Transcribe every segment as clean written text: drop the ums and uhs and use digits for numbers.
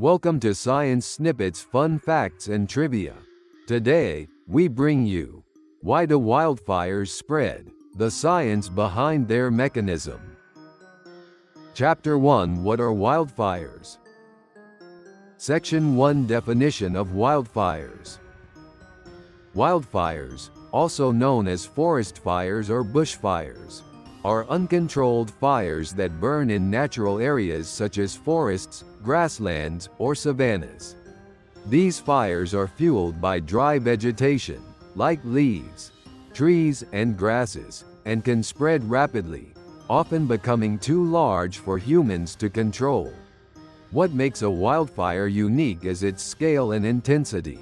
Welcome to Science Snippets Fun Facts and Trivia. Today, we bring you Why do wildfires spread? The science behind their mechanism. Chapter 1 What are wildfires? Section 1 Definition of wildfires. Wildfires, also known as forest fires or bushfires, are uncontrolled fires that burn in natural areas such as forests, grasslands, or savannas. These fires are fueled by dry vegetation, like leaves, trees, and grasses, and can spread rapidly, often becoming too large for humans to control. What makes a wildfire unique is its scale and intensity.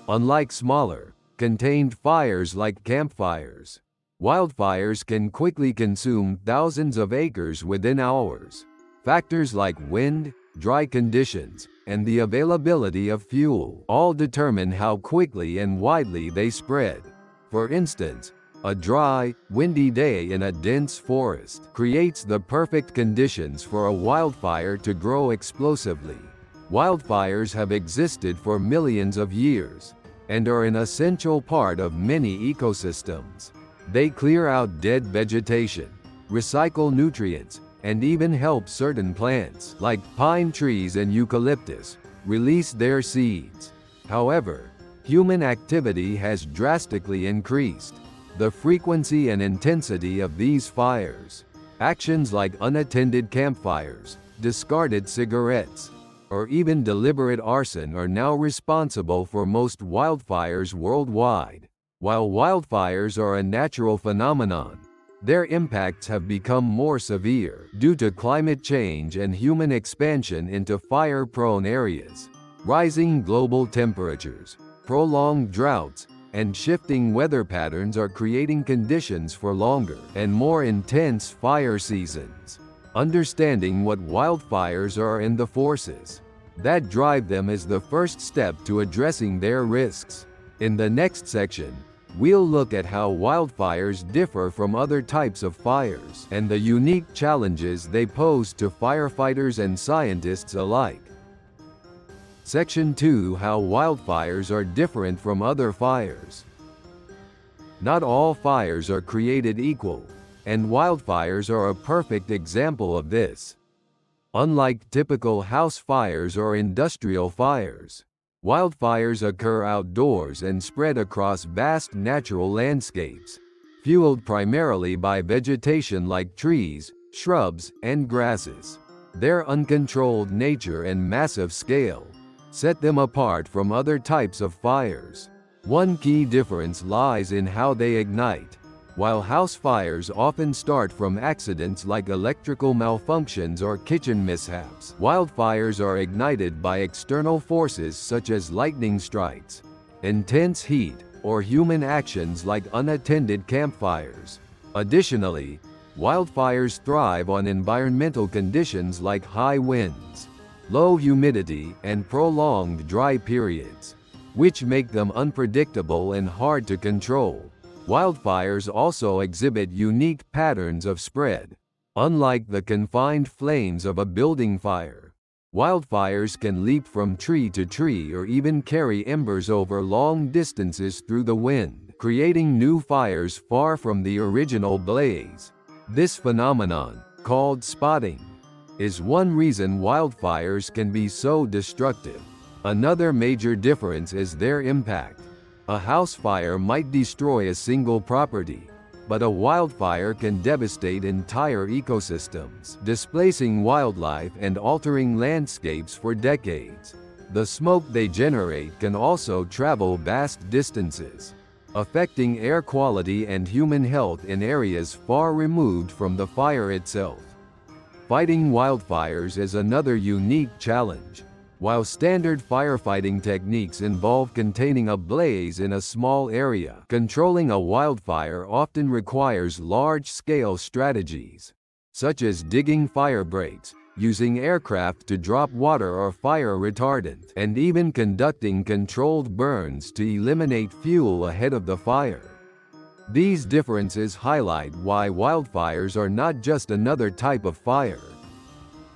Unlike smaller, contained fires like campfires, wildfires can quickly consume thousands of acres within hours. Factors like wind, dry conditions, and the availability of fuel all determine how quickly and widely they spread. For instance, a dry, windy day in a dense forest creates the perfect conditions for a wildfire to grow explosively. Wildfires have existed for millions of years and are an essential part of many ecosystems. They clear out dead vegetation, recycle nutrients, and even help certain plants, like pine trees and eucalyptus, release their seeds. However, human activity has drastically increased the frequency and intensity of these fires. Actions like unattended campfires, discarded cigarettes, or even deliberate arson are now responsible for most wildfires worldwide. While wildfires are a natural phenomenon, their impacts have become more severe due to climate change and human expansion into fire-prone areas. Rising global temperatures, prolonged droughts, and shifting weather patterns are creating conditions for longer and more intense fire seasons. Understanding what wildfires are and the forces that drive them is the first step to addressing their risks. In the next section, we'll look at how wildfires differ from other types of fires and the unique challenges they pose to firefighters and scientists alike. Section 2 How wildfires are different from other fires. Not all fires are created equal, and wildfires are a perfect example of this. Unlike typical house fires or industrial fires, wildfires occur outdoors and spread across vast natural landscapes, fueled primarily by vegetation like trees, shrubs, and grasses. Their uncontrolled nature and massive scale set them apart from other types of fires. One key difference lies in how they ignite. While house fires often start from accidents like electrical malfunctions or kitchen mishaps, wildfires are ignited by external forces such as lightning strikes, intense heat, or human actions like unattended campfires. Additionally, wildfires thrive on environmental conditions like high winds, low humidity, and prolonged dry periods, which make them unpredictable and hard to control. Wildfires also exhibit unique patterns of spread. Unlike the confined flames of a building fire, wildfires can leap from tree to tree or even carry embers over long distances through the wind, creating new fires far from the original blaze. This phenomenon, called spotting, is one reason wildfires can be so destructive. Another major difference is their impact. A house fire might destroy a single property, but a wildfire can devastate entire ecosystems, displacing wildlife and altering landscapes for decades. The smoke they generate can also travel vast distances, affecting air quality and human health in areas far removed from the fire itself. Fighting wildfires is another unique challenge. While standard firefighting techniques involve containing a blaze in a small area, controlling a wildfire often requires large-scale strategies, such as digging fire breaks, using aircraft to drop water or fire retardant, and even conducting controlled burns to eliminate fuel ahead of the fire. These differences highlight why wildfires are not just another type of fire.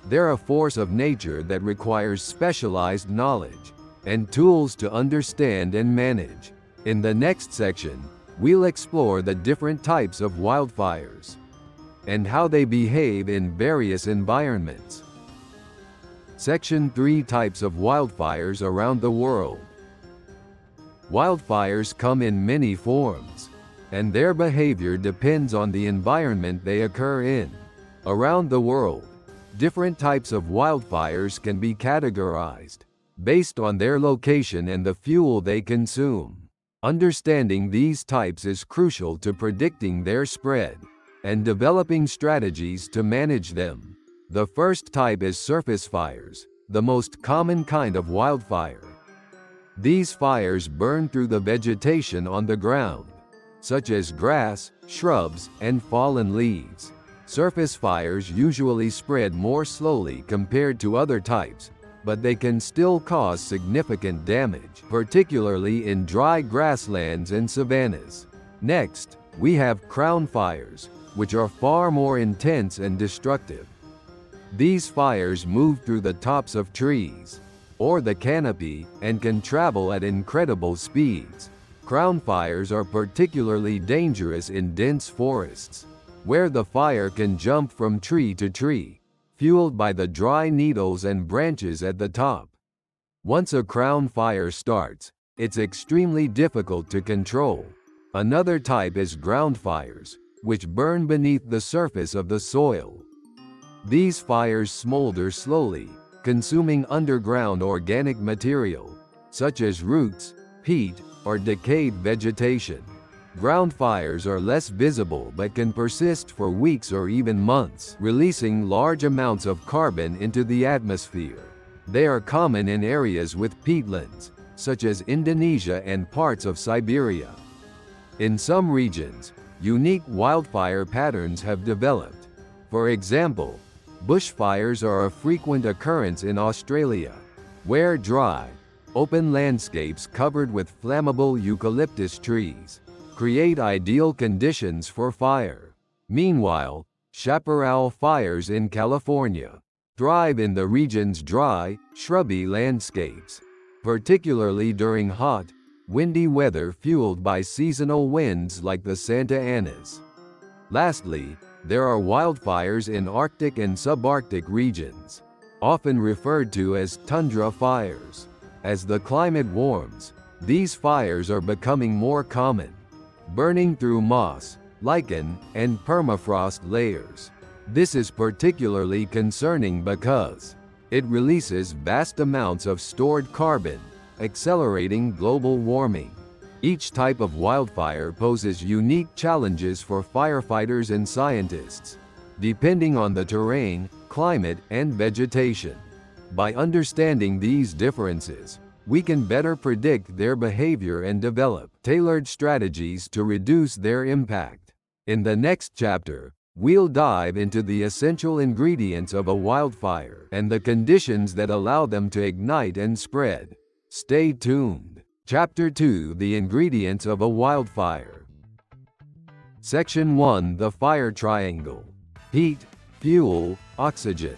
They're a force of nature that requires specialized knowledge and tools to understand and manage. In the next section, we'll explore the different types of wildfires and how they behave in various environments. Section 3: Types of wildfires around the world. Wildfires come in many forms, and their behavior depends on the environment they occur in. Around the world, different types of wildfires can be categorized based on their location and the fuel they consume. Understanding these types is crucial to predicting their spread and developing strategies to manage them. The first type is surface fires, the most common kind of wildfire. These fires burn through the vegetation on the ground, such as grass, shrubs, and fallen leaves. Surface fires usually spread more slowly compared to other types, but they can still cause significant damage, particularly in dry grasslands and savannas. Next, we have crown fires, which are far more intense and destructive. These fires move through the tops of trees or the canopy and can travel at incredible speeds. Crown fires are particularly dangerous in dense forests, where the fire can jump from tree to tree, fueled by the dry needles and branches at the top. Once a crown fire starts, it's extremely difficult to control. Another type is ground fires, which burn beneath the surface of the soil. These fires smolder slowly, consuming underground organic material, such as roots, peat, or decayed vegetation. Ground fires are less visible but can persist for weeks or even months, releasing large amounts of carbon into the atmosphere. They are common in areas with peatlands, such as Indonesia and parts of Siberia. In some regions, unique wildfire patterns have developed. For example, bushfires are a frequent occurrence in Australia, where dry, open landscapes covered with flammable eucalyptus trees create ideal conditions for fire. Meanwhile, chaparral fires in California thrive in the region's dry, shrubby landscapes, particularly during hot, windy weather fueled by seasonal winds like the Santa Anas. Lastly, there are wildfires in Arctic and subarctic regions, often referred to as tundra fires. As the climate warms, these fires are becoming more common, burning through moss, lichen, and permafrost layers. This is particularly concerning because it releases vast amounts of stored carbon, accelerating global warming. Each type of wildfire poses unique challenges for firefighters and scientists, depending on the terrain, climate, and vegetation. By understanding these differences, we can better predict their behavior and develop tailored strategies to reduce their impact. In the next chapter, we'll dive into the essential ingredients of a wildfire and the conditions that allow them to ignite and spread. Stay tuned. Chapter 2: The ingredients of a wildfire. Section 1: The fire triangle. Heat, fuel, oxygen.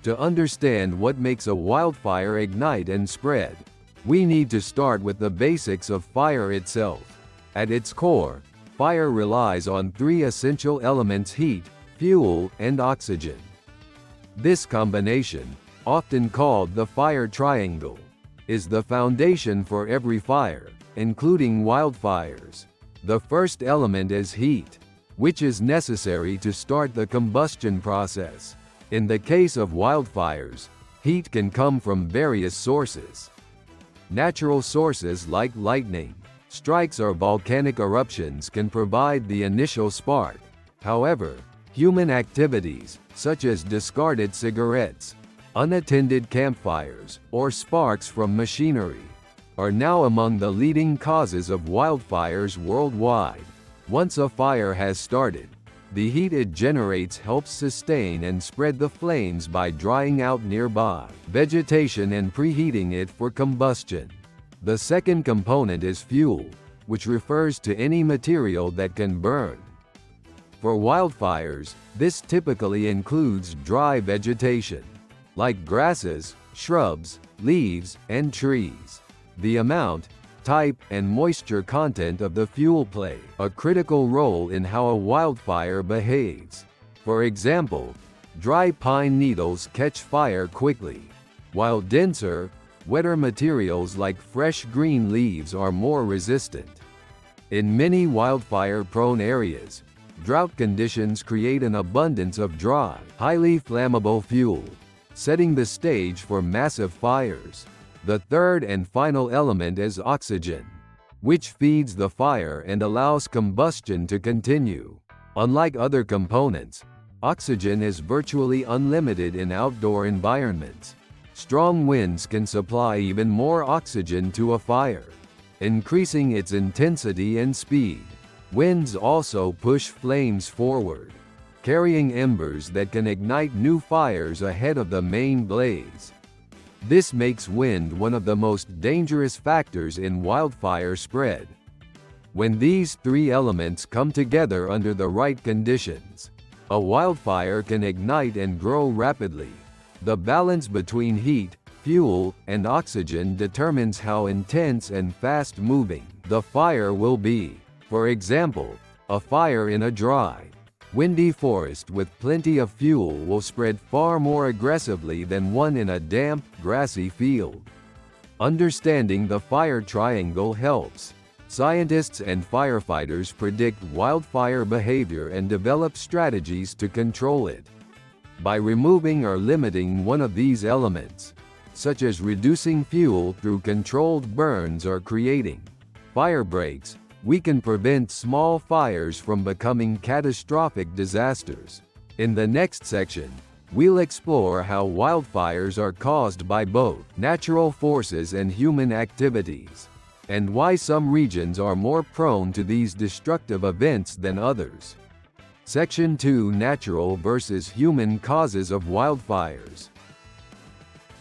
To understand what makes a wildfire ignite and spread, we need to start with the basics of fire itself. At its core, fire relies on three essential elements: heat, fuel, and oxygen. This combination, often called the fire triangle, is the foundation for every fire, including wildfires. The first element is heat, which is necessary to start the combustion process. In the case of wildfires, heat can come from various sources. Natural sources like lightning strikes or volcanic eruptions can provide the initial spark. However, human activities, such as discarded cigarettes, unattended campfires, or sparks from machinery, are now among the leading causes of wildfires worldwide. Once a fire has started, the heat it generates helps sustain and spread the flames by drying out nearby vegetation and preheating it for combustion. The second component is fuel, which refers to any material that can burn. For wildfires, this typically includes dry vegetation, like grasses, shrubs, leaves, and trees. The amount, type, and moisture content of the fuel play a critical role in how a wildfire behaves. For example, dry pine needles catch fire quickly, while denser, wetter materials like fresh green leaves are more resistant. In many wildfire-prone areas, drought conditions create an abundance of dry, highly flammable fuel, setting the stage for massive fires. The third and final element is oxygen, which feeds the fire and allows combustion to continue. Unlike other components, oxygen is virtually unlimited in outdoor environments. Strong winds can supply even more oxygen to a fire, increasing its intensity and speed. Winds also push flames forward, carrying embers that can ignite new fires ahead of the main blaze. This makes wind one of the most dangerous factors in wildfire spread. When these three elements come together under the right conditions, a wildfire can ignite and grow rapidly. The balance between heat, fuel, and oxygen determines how intense and fast-moving the fire will be. For example, a fire in a dry, windy forest with plenty of fuel will spread far more aggressively than one in a damp, grassy field. Understanding the fire triangle helps. Scientists and firefighters predict wildfire behavior and develop strategies to control it. By removing or limiting one of these elements, such as reducing fuel through controlled burns or creating fire breaks, we can prevent small fires from becoming catastrophic disasters. In the next section, we'll explore how wildfires are caused by both natural forces and human activities, and why some regions are more prone to these destructive events than others. Section 2: Natural versus human causes of wildfires.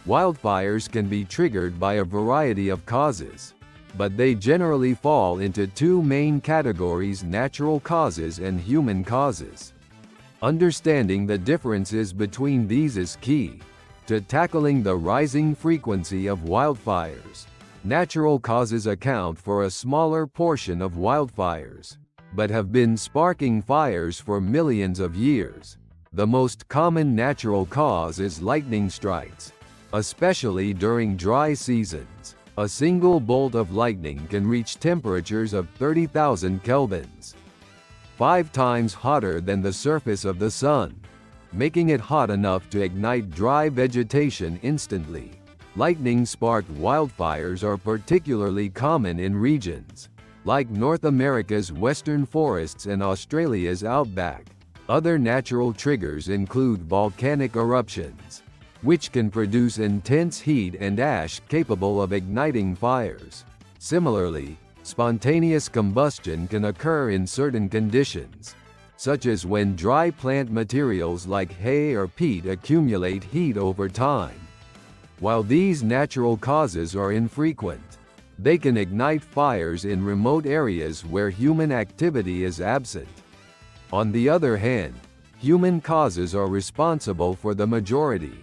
Wildfires can be triggered by a variety of causes, but they generally fall into two main categories: natural causes and human causes. Understanding the differences between these is key to tackling the rising frequency of wildfires. Natural causes account for a smaller portion of wildfires, but have been sparking fires for millions of years. The most common natural cause is lightning strikes, especially during dry seasons. A single bolt of lightning can reach temperatures of 30,000 kelvins, 5 times hotter than the surface of the sun, making it hot enough to ignite dry vegetation instantly. Lightning-sparked wildfires are particularly common in regions like North America's western forests and Australia's outback. Other natural triggers include volcanic eruptions, which can produce intense heat and ash capable of igniting fires. Similarly, spontaneous combustion can occur in certain conditions, such as when dry plant materials like hay or peat accumulate heat over time. While these natural causes are infrequent, they can ignite fires in remote areas where human activity is absent. On the other hand, human causes are responsible for the majority.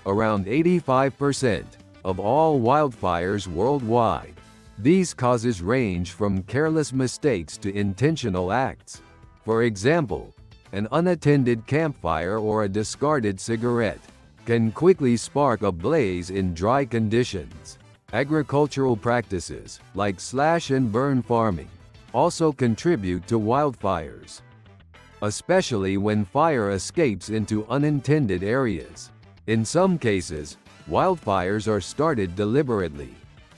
Around 85% of all wildfires worldwide. These causes range from careless mistakes to intentional acts. For example, an unattended campfire or a discarded cigarette can quickly spark a blaze in dry conditions. Agricultural practices, like slash-and-burn farming, also contribute to wildfires, especially when fire escapes into unintended areas. In some cases, wildfires are started deliberately.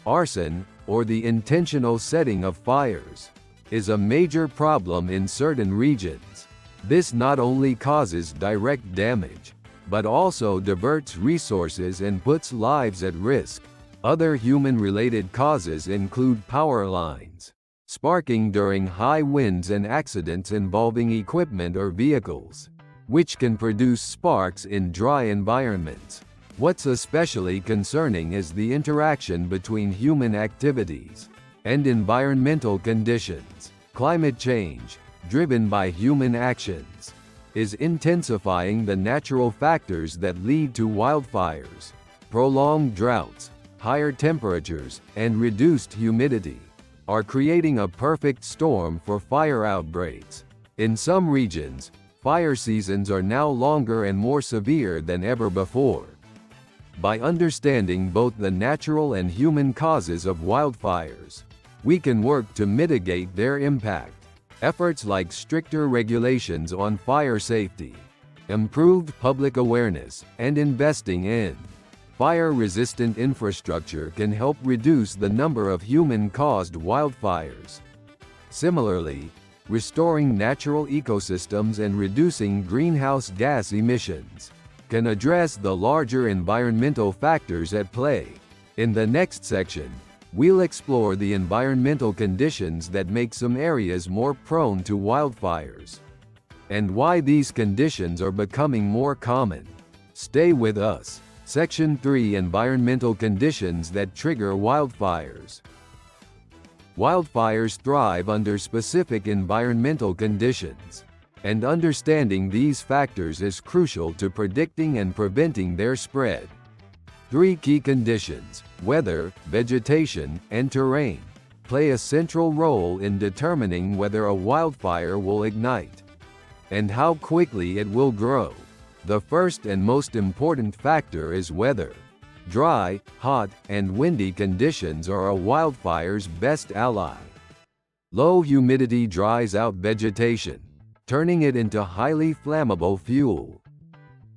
Arson, or the intentional setting of fires, is a major problem in certain regions. This not only causes direct damage, but also diverts resources and puts lives at risk. Other human-related causes include power lines sparking during high winds and accidents involving equipment or vehicles, which can produce sparks in dry environments. What's especially concerning is the interaction between human activities and environmental conditions. Climate change, driven by human actions, is intensifying the natural factors that lead to wildfires. Prolonged droughts, higher temperatures, and reduced humidity are creating a perfect storm for fire outbreaks. In some regions, fire seasons are now longer and more severe than ever before. By understanding both the natural and human causes of wildfires, we can work to mitigate their impact. Efforts like stricter regulations on fire safety, improved public awareness, and investing in fire-resistant infrastructure can help reduce the number of human-caused wildfires. Similarly, restoring natural ecosystems and reducing greenhouse gas emissions can address the larger environmental factors at play. In the next section, we'll explore the environmental conditions that make some areas more prone to wildfires, and why these conditions are becoming more common. Stay with us. Section 3: Environmental conditions that trigger wildfires. Wildfires thrive under specific environmental conditions, and understanding these factors is crucial to predicting and preventing their spread. 3 key conditions: weather, vegetation, and terrain play a central role in determining whether a wildfire will ignite and how quickly it will grow. The first and most important factor is weather. Dry, hot, and windy conditions are a wildfire's best ally. Low humidity dries out vegetation, turning it into highly flammable fuel.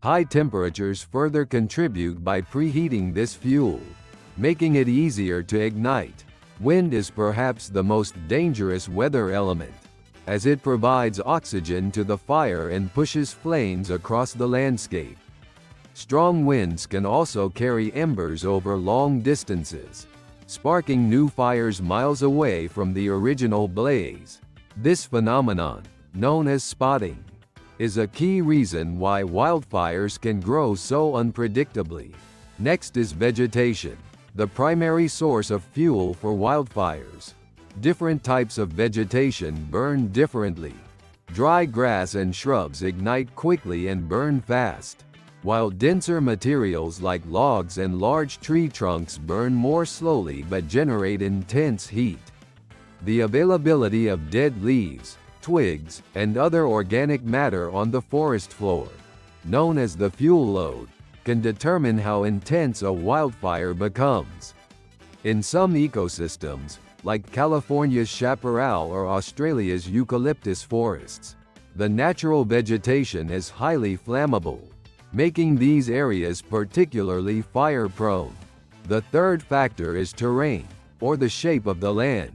High temperatures further contribute by preheating this fuel, making it easier to ignite. Wind is perhaps the most dangerous weather element, as it provides oxygen to the fire and pushes flames across the landscape. Strong winds can also carry embers over long distances, sparking new fires miles away from the original blaze. This phenomenon, known as spotting, is a key reason why wildfires can grow so unpredictably. Next is vegetation, the primary source of fuel for wildfires. Different types of vegetation burn differently. Dry grass and shrubs ignite quickly and burn fast, while denser materials like logs and large tree trunks burn more slowly but generate intense heat. The availability of dead leaves, twigs, and other organic matter on the forest floor, known as the fuel load, can determine how intense a wildfire becomes. In some ecosystems, like California's chaparral or Australia's eucalyptus forests, the natural vegetation is highly flammable, making these areas particularly fire-prone. The third factor is terrain, or the shape of the land.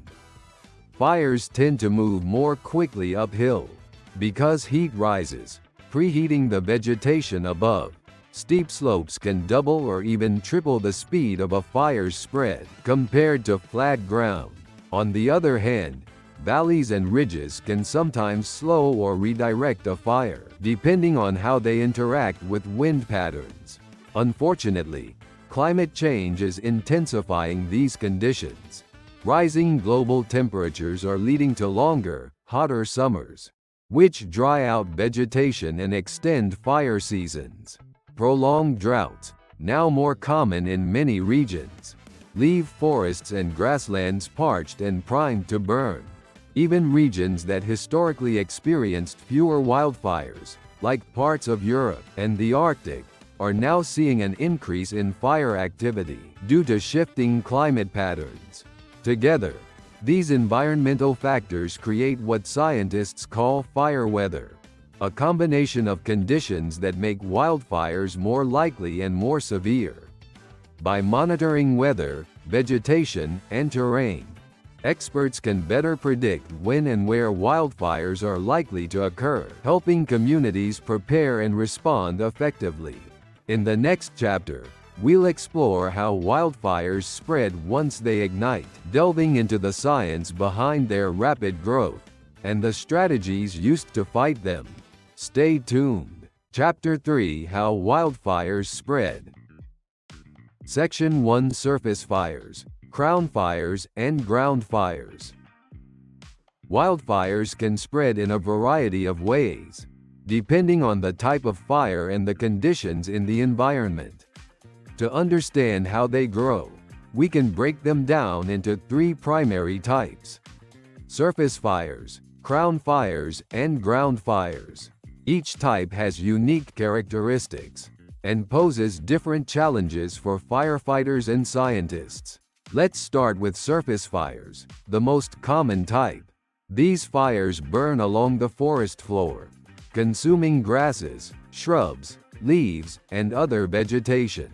Fires tend to move more quickly uphill because heat rises, preheating the vegetation above. Steep slopes can double or even triple the speed of a fire's spread compared to flat ground. On the other hand, valleys and ridges can sometimes slow or redirect a fire, depending on how they interact with wind patterns. Unfortunately, climate change is intensifying these conditions. Rising global temperatures are leading to longer, hotter summers, which dry out vegetation and extend fire seasons. Prolonged droughts, now more common in many regions, leave forests and grasslands parched and primed to burn. Even regions that historically experienced fewer wildfires, like parts of Europe and the Arctic, are now seeing an increase in fire activity due to shifting climate patterns. Together, these environmental factors create what scientists call fire weather, a combination of conditions that make wildfires more likely and more severe. By monitoring weather, vegetation, and terrain, experts can better predict when and where wildfires are likely to occur, helping communities prepare and respond effectively. In the next chapter, we'll explore how wildfires spread once they ignite, delving into the science behind their rapid growth and the strategies used to fight them. Stay tuned. Chapter 3: How Wildfires Spread. Section 1: Surface fires, crown fires, and ground fires. Wildfires can spread in a variety of ways, depending on the type of fire and the conditions in the environment. To understand how they grow, we can break them down into three primary types: surface fires, crown fires, and ground fires. Each type has unique characteristics and poses different challenges for firefighters and scientists. Let's start with surface fires, the most common type. These fires burn along the forest floor, consuming grasses, shrubs, leaves, and other vegetation.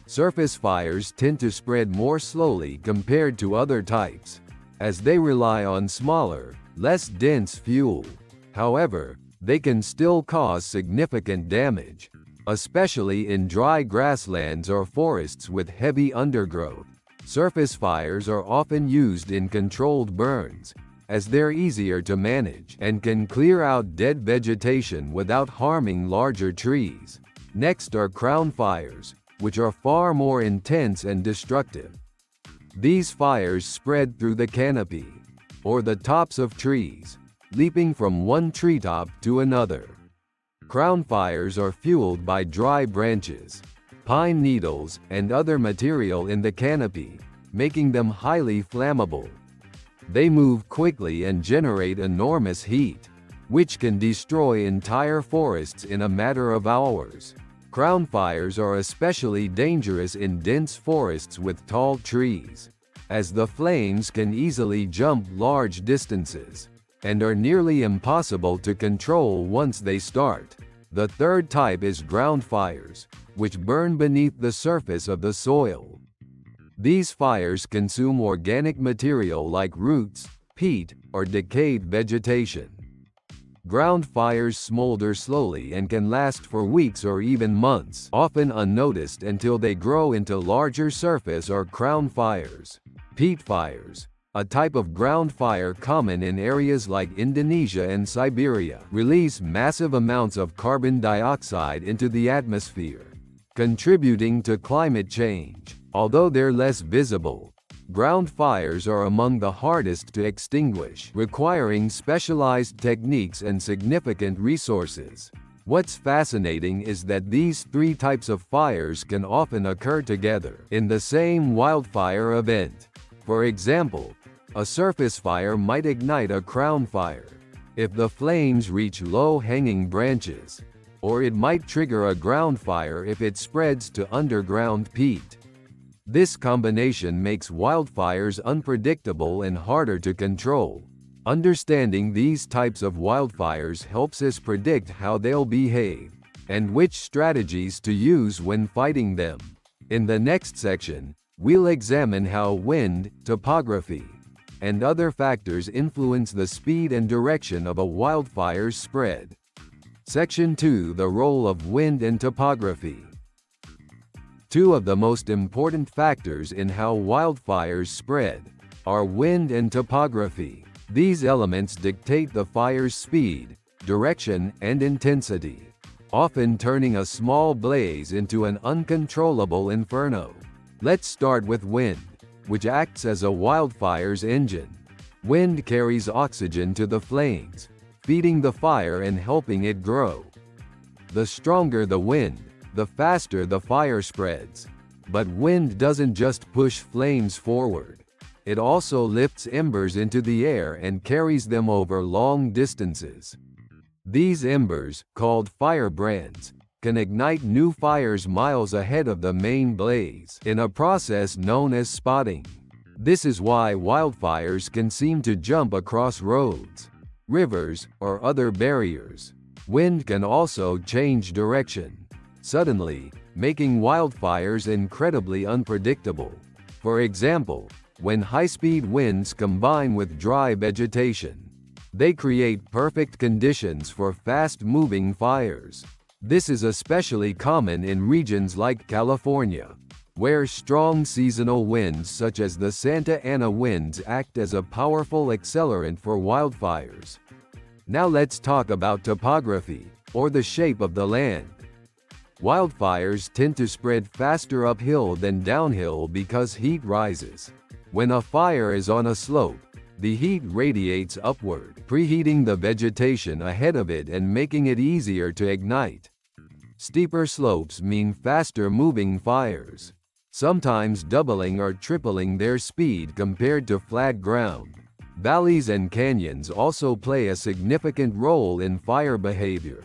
Surface fires tend to spread more slowly compared to other types, as they rely on smaller, less dense fuel. However, they can still cause significant damage, especially in dry grasslands or forests with heavy undergrowth. Surface fires are often used in controlled burns, as they're easier to manage and can clear out dead vegetation without harming larger trees. Next are crown fires, which are far more intense and destructive. These fires spread through the canopy, or the tops of trees, leaping from one treetop to another. Crown fires are fueled by dry branches, pine needles, and other material in the canopy, making them highly flammable. They move quickly and generate enormous heat, which can destroy entire forests in a matter of hours. Crown fires are especially dangerous in dense forests with tall trees, as the flames can easily jump large distances and are nearly impossible to control once they start. The third type is ground fires, which burn beneath the surface of the soil. These fires consume organic material like roots, peat, or decayed vegetation. Ground fires smolder slowly and can last for weeks or even months, often unnoticed until they grow into larger surface or crown fires. Peat fires, a type of ground fire common in areas like Indonesia and Siberia, release massive amounts of carbon dioxide into the atmosphere, contributing to climate change. Although they're less visible, ground fires are among the hardest to extinguish, requiring specialized techniques and significant resources. What's fascinating is that these three types of fires can often occur together in the same wildfire event. For example, a surface fire might ignite a crown fire if the flames reach low-hanging branches, or it might trigger a ground fire if it spreads to underground peat. This combination makes wildfires unpredictable and harder to control. Understanding these types of wildfires helps us predict how they'll behave and which strategies to use when fighting them. In the next section, we'll examine how wind, topography, and other factors influence the speed and direction of a wildfire's spread. Section 2: The role of wind and topography. Two of the most important factors in how wildfires spread are wind and topography. These elements dictate the fire's speed, direction, and intensity, often turning a small blaze into an uncontrollable inferno. Let's start with wind, which acts as a wildfire's engine. Wind carries oxygen to the flames, feeding the fire and helping it grow. The stronger the wind, the faster the fire spreads. But wind doesn't just push flames forward. It also lifts embers into the air and carries them over long distances. These embers, called firebrands, can ignite new fires miles ahead of the main blaze in a process known as spotting. This is why wildfires can seem to jump across roads, rivers, or other barriers. Wind can also change direction suddenly, making wildfires incredibly unpredictable. For example, when high-speed winds combine with dry vegetation, they create perfect conditions for fast-moving fires. This is especially common in regions like California, where strong seasonal winds such as the Santa Ana winds act as a powerful accelerant for wildfires. Now let's talk about topography, or the shape of the land. Wildfires tend to spread faster uphill than downhill because heat rises. When a fire is on a slope, The heat radiates upward, preheating the vegetation ahead of it and making it easier to ignite. Steeper slopes mean faster-moving fires, sometimes doubling or tripling their speed compared to flat ground. Valleys and canyons also play a significant role in fire behavior.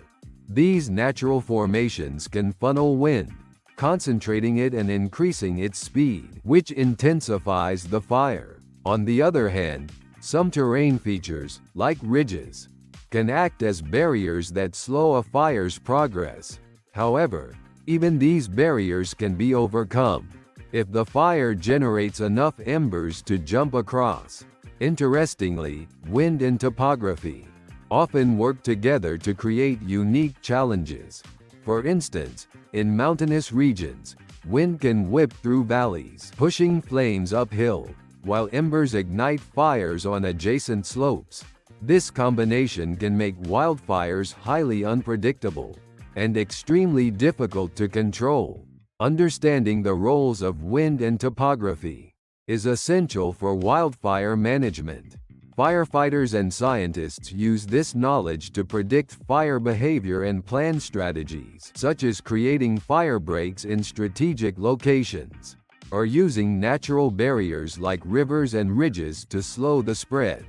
These natural formations can funnel wind, concentrating it and increasing its speed, which intensifies the fire. On the other hand, some terrain features, like ridges, can act as barriers that slow a fire's progress. However, even these barriers can be overcome if the fire generates enough embers to jump across. Interestingly, wind and topography often work together to create unique challenges. For instance, in mountainous regions, wind can whip through valleys, pushing flames uphill, while embers ignite fires on adjacent slopes. This combination can make wildfires highly unpredictable and extremely difficult to control. Understanding the roles of wind and topography is essential for wildfire management. Firefighters and scientists use this knowledge to predict fire behavior and plan strategies, such as creating fire breaks in strategic locations, or using natural barriers like rivers and ridges to slow the spread.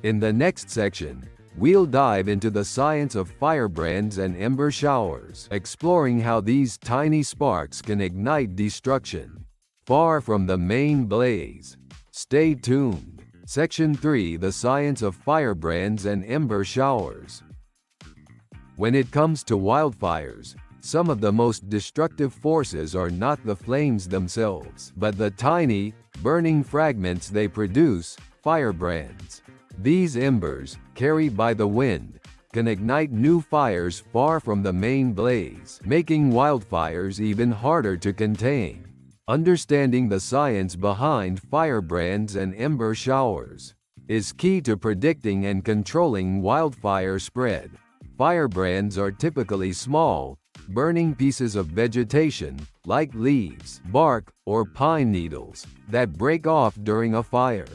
In the next section, we'll dive into the science of firebrands and ember showers, exploring how these tiny sparks can ignite destruction far from the main blaze. Stay tuned. Section 3: The Science of Firebrands and Ember Showers. When it comes to wildfires, some of the most destructive forces are not the flames themselves, but the tiny, burning fragments they produce, firebrands. These embers, carried by the wind, can ignite new fires far from the main blaze, making wildfires even harder to contain. Understanding the science behind firebrands and ember showers is key to predicting and controlling wildfire spread. Firebrands are typically small, burning pieces of vegetation, like leaves, bark, or pine needles, that break off during a fire.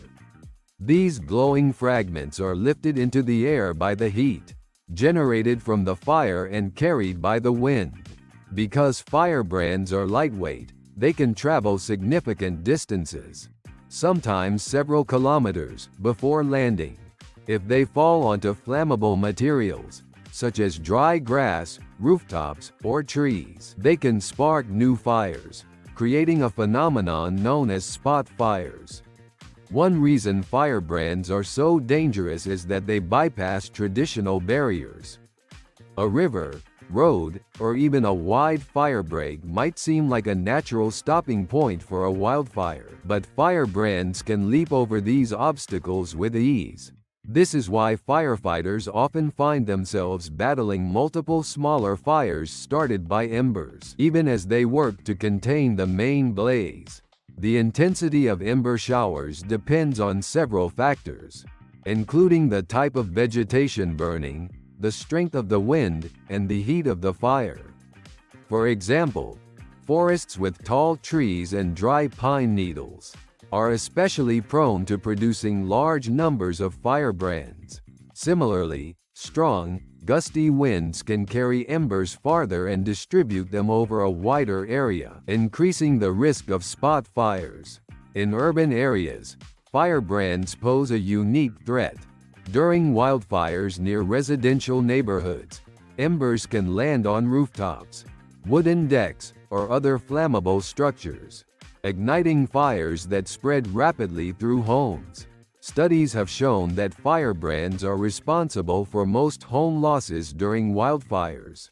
These glowing fragments are lifted into the air by the heat generated from the fire and carried by the wind. Because firebrands are lightweight, they can travel significant distances, sometimes several kilometers, before landing. If they fall onto flammable materials, such as dry grass, rooftops, or trees, they can spark new fires, creating a phenomenon known as spot fires. One reason firebrands are so dangerous is that they bypass traditional barriers. A river, road, or even a wide firebreak might seem like a natural stopping point for a wildfire, but firebrands can leap over these obstacles with ease. This is why firefighters often find themselves battling multiple smaller fires started by embers, even as they work to contain the main blaze. The intensity of ember showers depends on several factors, including the type of vegetation burning, the strength of the wind, and the heat of the fire. For example, forests with tall trees and dry pine needles are especially prone to producing large numbers of firebrands. Similarly, strong, gusty winds can carry embers farther and distribute them over a wider area, increasing the risk of spot fires. In urban areas, firebrands pose a unique threat. During wildfires near residential neighborhoods, embers can land on rooftops, wooden decks, or other flammable structures, igniting fires that spread rapidly through homes. Studies have shown that firebrands are responsible for most home losses during wildfires,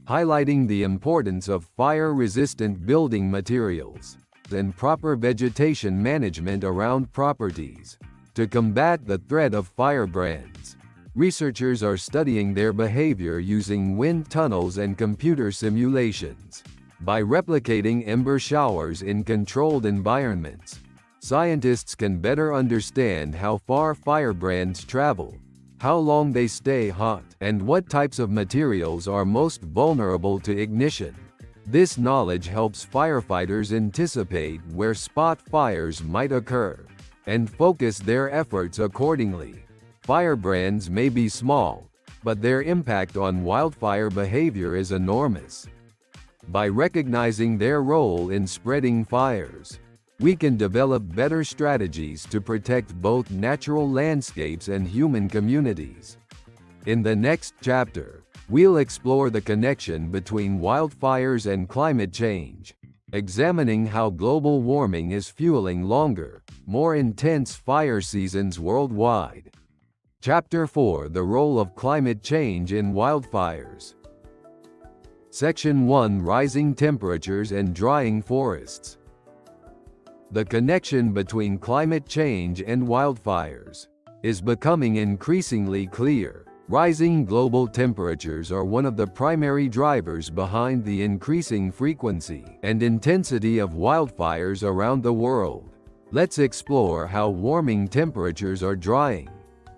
highlighting the importance of fire-resistant building materials and proper vegetation management around properties. To combat the threat of firebrands, researchers are studying their behavior using wind tunnels and computer simulations. By replicating ember showers in controlled environments, scientists can better understand how far firebrands travel, how long they stay hot, and what types of materials are most vulnerable to ignition. This knowledge helps firefighters anticipate where spot fires might occur, and focus their efforts accordingly. Firebrands may be small, but their impact on wildfire behavior is enormous. By recognizing their role in spreading fires, we can develop better strategies to protect both natural landscapes and human communities. In the next chapter, we'll explore the connection between wildfires and climate change, examining how global warming is fueling longer, more intense fire seasons worldwide. Chapter 4: The Role of Climate Change in Wildfires. Section 1: Rising Temperatures and Drying Forests. The connection between climate change and wildfires is becoming increasingly clear. Rising global temperatures are one of the primary drivers behind the increasing frequency and intensity of wildfires around the world. Let's explore how warming temperatures are drying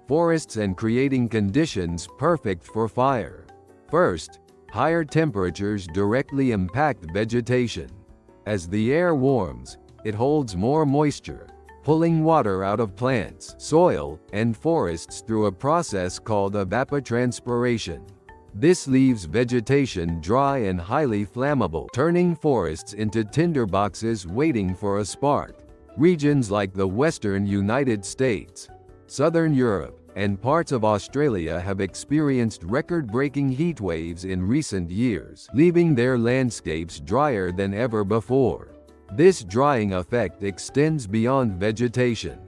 forests and creating conditions perfect for fire. First, higher temperatures directly impact vegetation. As the air warms, it holds more moisture, pulling water out of plants, soil, and forests through a process called evapotranspiration. This leaves vegetation dry and highly flammable, turning forests into tinderboxes waiting for a spark. Regions like the western United States, southern Europe, and parts of Australia have experienced record-breaking heat waves in recent years, leaving their landscapes drier than ever before. This drying effect extends beyond vegetation.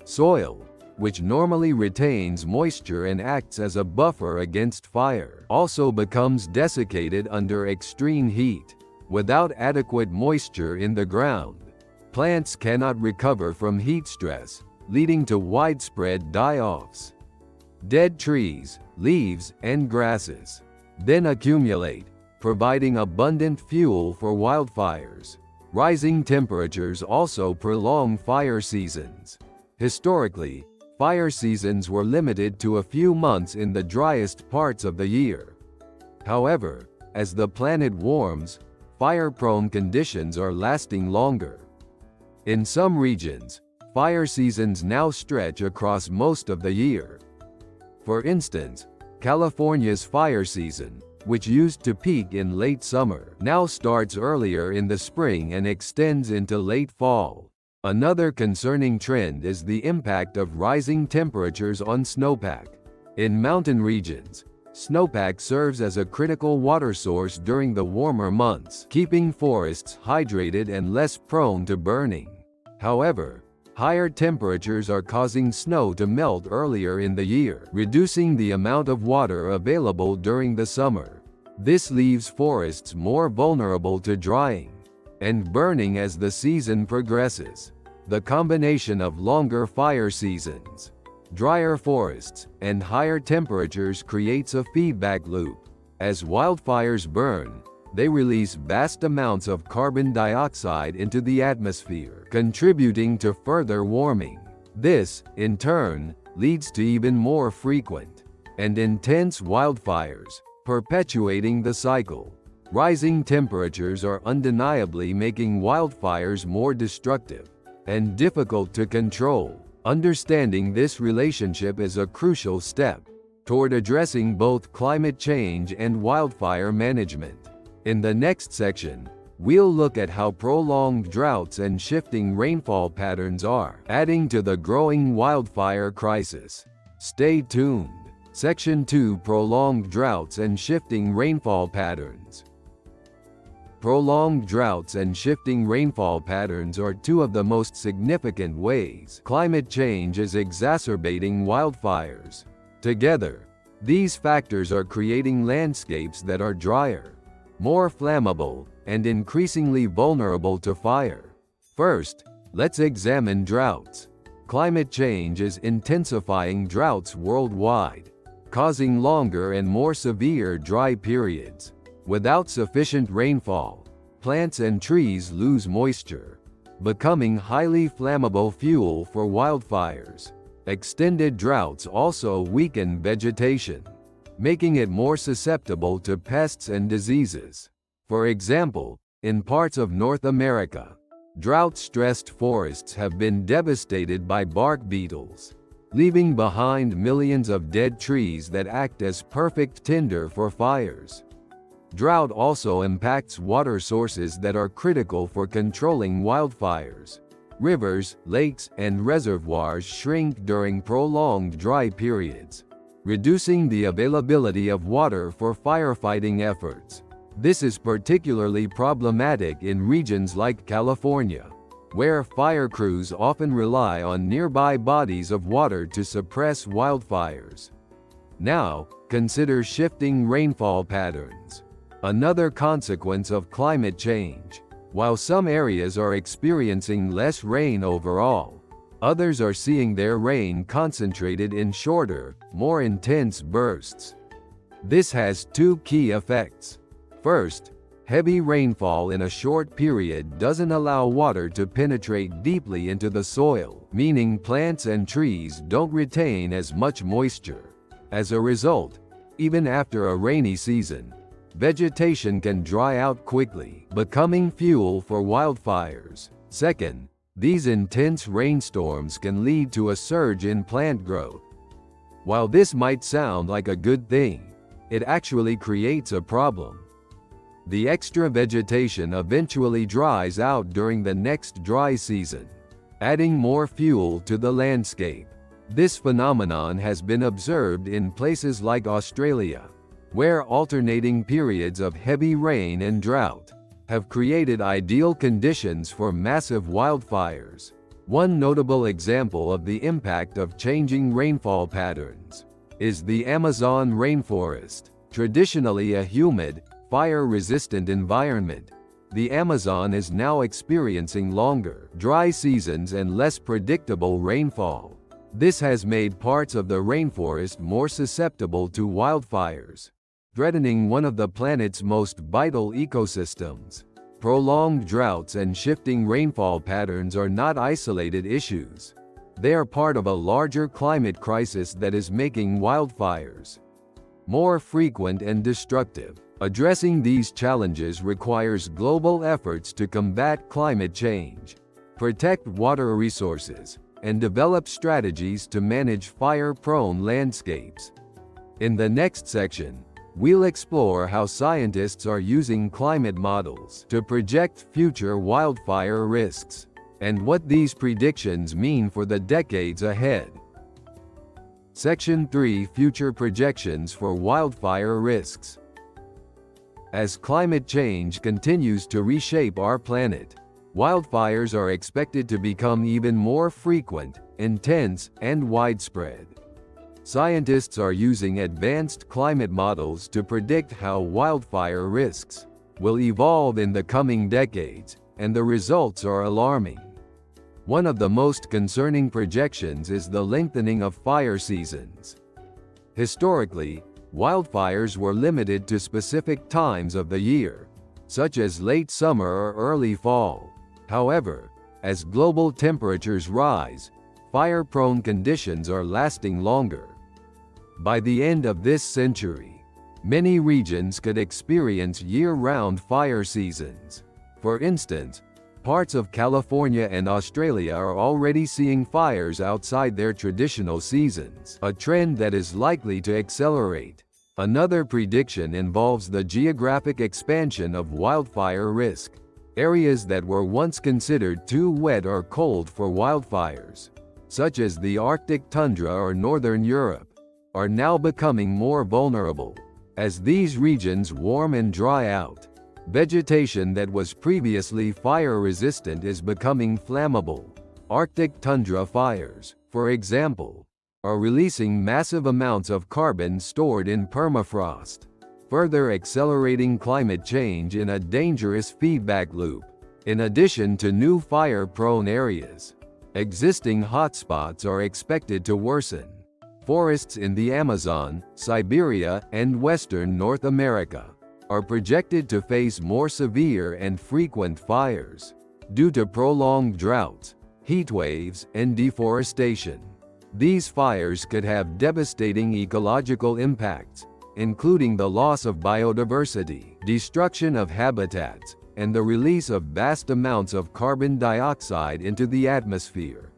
Soil, which normally retains moisture and acts as a buffer against fire, also becomes desiccated under extreme heat. Without adequate moisture in the ground, plants cannot recover from heat stress, leading to widespread die-offs. Dead trees, leaves, and grasses then accumulate, providing abundant fuel for wildfires. Rising temperatures also prolong fire seasons. Historically, fire seasons were limited to a few months in the driest parts of the year. However, as the planet warms, fire-prone conditions are lasting longer. In some regions, fire seasons now stretch across most of the year. For instance, California's fire season, which used to peak in late summer, now starts earlier in the spring and extends into late fall. Another concerning trend is the impact of rising temperatures on snowpack. In mountain regions, snowpack serves as a critical water source during the warmer months, keeping forests hydrated and less prone to burning. However, higher temperatures are causing snow to melt earlier in the year, reducing the amount of water available during the summer. This leaves forests more vulnerable to drying and burning as the season progresses. The combination of longer fire seasons, drier forests, and higher temperatures creates a feedback loop. As wildfires burn, they release vast amounts of carbon dioxide into the atmosphere, contributing to further warming. This, in turn, leads to even more frequent and intense wildfires, perpetuating the cycle. Rising temperatures are undeniably making wildfires more destructive and difficult to control. Understanding this relationship is a crucial step toward addressing both climate change and wildfire management. In the next section, we'll look at how prolonged droughts and shifting rainfall patterns are adding to the growing wildfire crisis. Stay tuned. Section 2: Prolonged droughts and shifting rainfall patterns. Prolonged droughts and shifting rainfall patterns are two of the most significant ways climate change is exacerbating wildfires. Together, these factors are creating landscapes that are drier, more flammable, and increasingly vulnerable to fire. First, let's examine droughts. Climate change is intensifying droughts worldwide, causing longer and more severe dry periods. Without sufficient rainfall, plants and trees lose moisture, becoming highly flammable fuel for wildfires. Extended droughts also weaken vegetation, making it more susceptible to pests and diseases. For example, in parts of North America, Drought-stressed forests have been devastated by bark beetles, leaving behind millions of dead trees that act as perfect tinder for fires. Drought also impacts water sources that are critical for controlling wildfires. Rivers, lakes, and reservoirs shrink during prolonged dry periods, reducing the availability of water for firefighting efforts. This is particularly problematic in regions like California, where fire crews often rely on nearby bodies of water to suppress wildfires. Now, consider shifting rainfall patterns. Another consequence of climate change. While some areas are experiencing less rain overall, others are seeing their rain concentrated in shorter, more intense bursts. This has two key effects. First, heavy rainfall in a short period doesn't allow water to penetrate deeply into the soil, meaning plants and trees don't retain as much moisture. As a result, even after a rainy season, vegetation can dry out quickly, becoming fuel for wildfires. Second, these intense rainstorms can lead to a surge in plant growth. While this might sound like a good thing, it actually creates a problem. The extra vegetation eventually dries out during the next dry season, adding more fuel to the landscape. This phenomenon has been observed in places like Australia, where alternating periods of heavy rain and drought have created ideal conditions for massive wildfires. One notable example of the impact of changing rainfall patterns is the Amazon rainforest. Traditionally a humid, fire-resistant environment, the Amazon is now experiencing longer, dry seasons and less predictable rainfall. This has made parts of the rainforest more susceptible to wildfires, threatening one of the planet's most vital ecosystems. Prolonged droughts and shifting rainfall patterns are not isolated issues. They are part of a larger climate crisis that is making wildfires more frequent and destructive. Addressing these challenges requires global efforts to combat climate change, protect water resources, and develop strategies to manage fire-prone landscapes. In the next section, we'll explore how scientists are using climate models to project future wildfire risks, and what these predictions mean for the decades ahead. Section 3: Future Projections for Wildfire Risks. As climate change continues to reshape our planet, wildfires are expected to become even more frequent, intense, and widespread. Scientists are using advanced climate models to predict how wildfire risks will evolve in the coming decades, and the results are alarming. One of the most concerning projections is the lengthening of fire seasons. Historically, wildfires were limited to specific times of the year, such as late summer or early fall. However, as global temperatures rise, fire-prone conditions are lasting longer. By the end of this century, many regions could experience year-round fire seasons. For instance, parts of California and Australia are already seeing fires outside their traditional seasons, a trend that is likely to accelerate. Another prediction involves the geographic expansion of wildfire risk. Areas that were once considered too wet or cold for wildfires, such as the Arctic tundra or Northern Europe, are now becoming more vulnerable. As these regions warm and dry out, vegetation that was previously fire-resistant is becoming flammable. Arctic tundra fires, for example, are releasing massive amounts of carbon stored in permafrost, further accelerating climate change in a dangerous feedback loop. In addition to new fire-prone areas, existing hotspots are expected to worsen. Forests in the Amazon, Siberia, and Western North America are projected to face more severe and frequent fires due to prolonged droughts, heat waves, and deforestation. These fires could have devastating ecological impacts, including the loss of biodiversity, destruction of habitats, and the release of vast amounts of carbon dioxide into the atmosphere.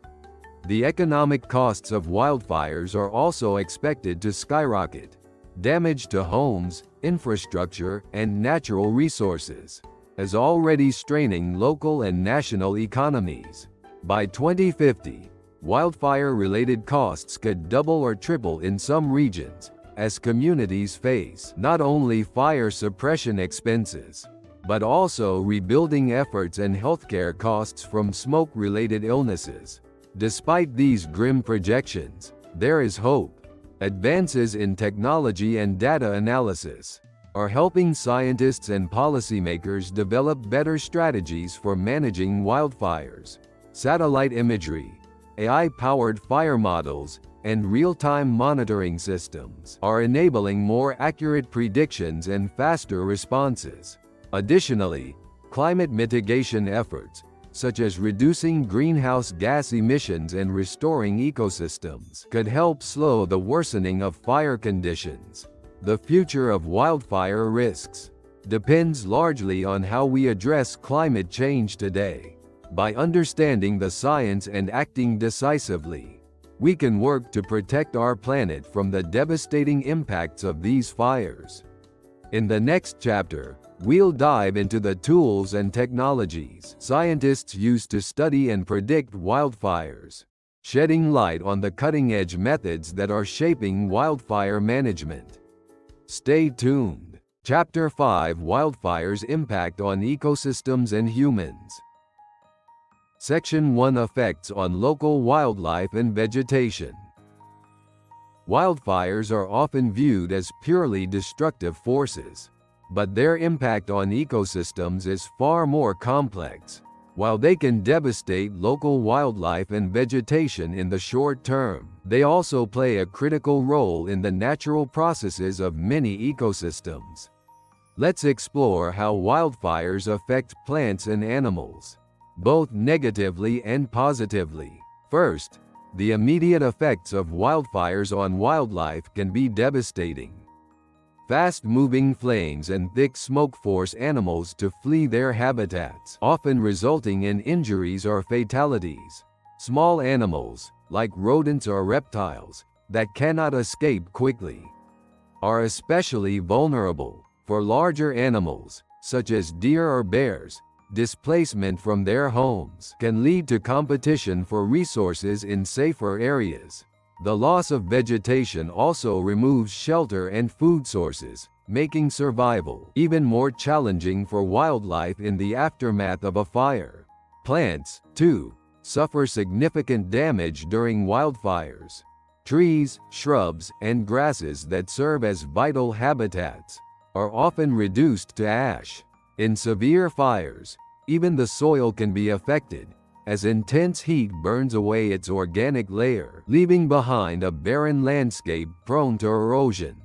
The economic costs of wildfires are also expected to skyrocket. Damage to homes, infrastructure, and natural resources is already straining local and national economies. By 2050, wildfire-related costs could double or triple in some regions, as communities face not only fire suppression expenses, but also rebuilding efforts and healthcare costs from smoke-related illnesses. Despite these grim projections, there is hope. Advances in technology and data analysis are helping scientists and policymakers develop better strategies for managing wildfires. Satellite imagery, AI-powered fire models, and real-time monitoring systems are enabling more accurate predictions and faster responses. Additionally, climate mitigation efforts, such as reducing greenhouse gas emissions and restoring ecosystems, could help slow the worsening of fire conditions. The future of wildfire risks depends largely on how we address climate change today. By understanding the science and acting decisively, we can work to protect our planet from the devastating impacts of these fires. In the next chapter, we'll dive into the tools and technologies scientists use to study and predict wildfires, shedding light on the cutting-edge methods that are shaping wildfire management. Stay tuned. Chapter 5: Wildfires' Impact on Ecosystems and Humans. Section 1: Effects on Local Wildlife and Vegetation. Wildfires are often viewed as purely destructive forces, but their impact on ecosystems is far more complex. While they can devastate local wildlife and vegetation in the short term, they also play a critical role in the natural processes of many ecosystems. Let's explore how wildfires affect plants and animals, both negatively and positively. First, the immediate effects of wildfires on wildlife can be devastating. Fast-moving flames and thick smoke force animals to flee their habitats, often resulting in injuries or fatalities. Small animals, like rodents or reptiles, that cannot escape quickly, are especially vulnerable. For larger animals, such as deer or bears, displacement from their homes can lead to competition for resources in safer areas. The loss of vegetation also removes shelter and food sources, making survival even more challenging for wildlife in the aftermath of a fire. Plants, too, suffer significant damage during wildfires. Trees, shrubs, and grasses that serve as vital habitats are often reduced to ash. In severe fires, even the soil can be affected, as intense heat burns away its organic layer, leaving behind a barren landscape prone to erosion.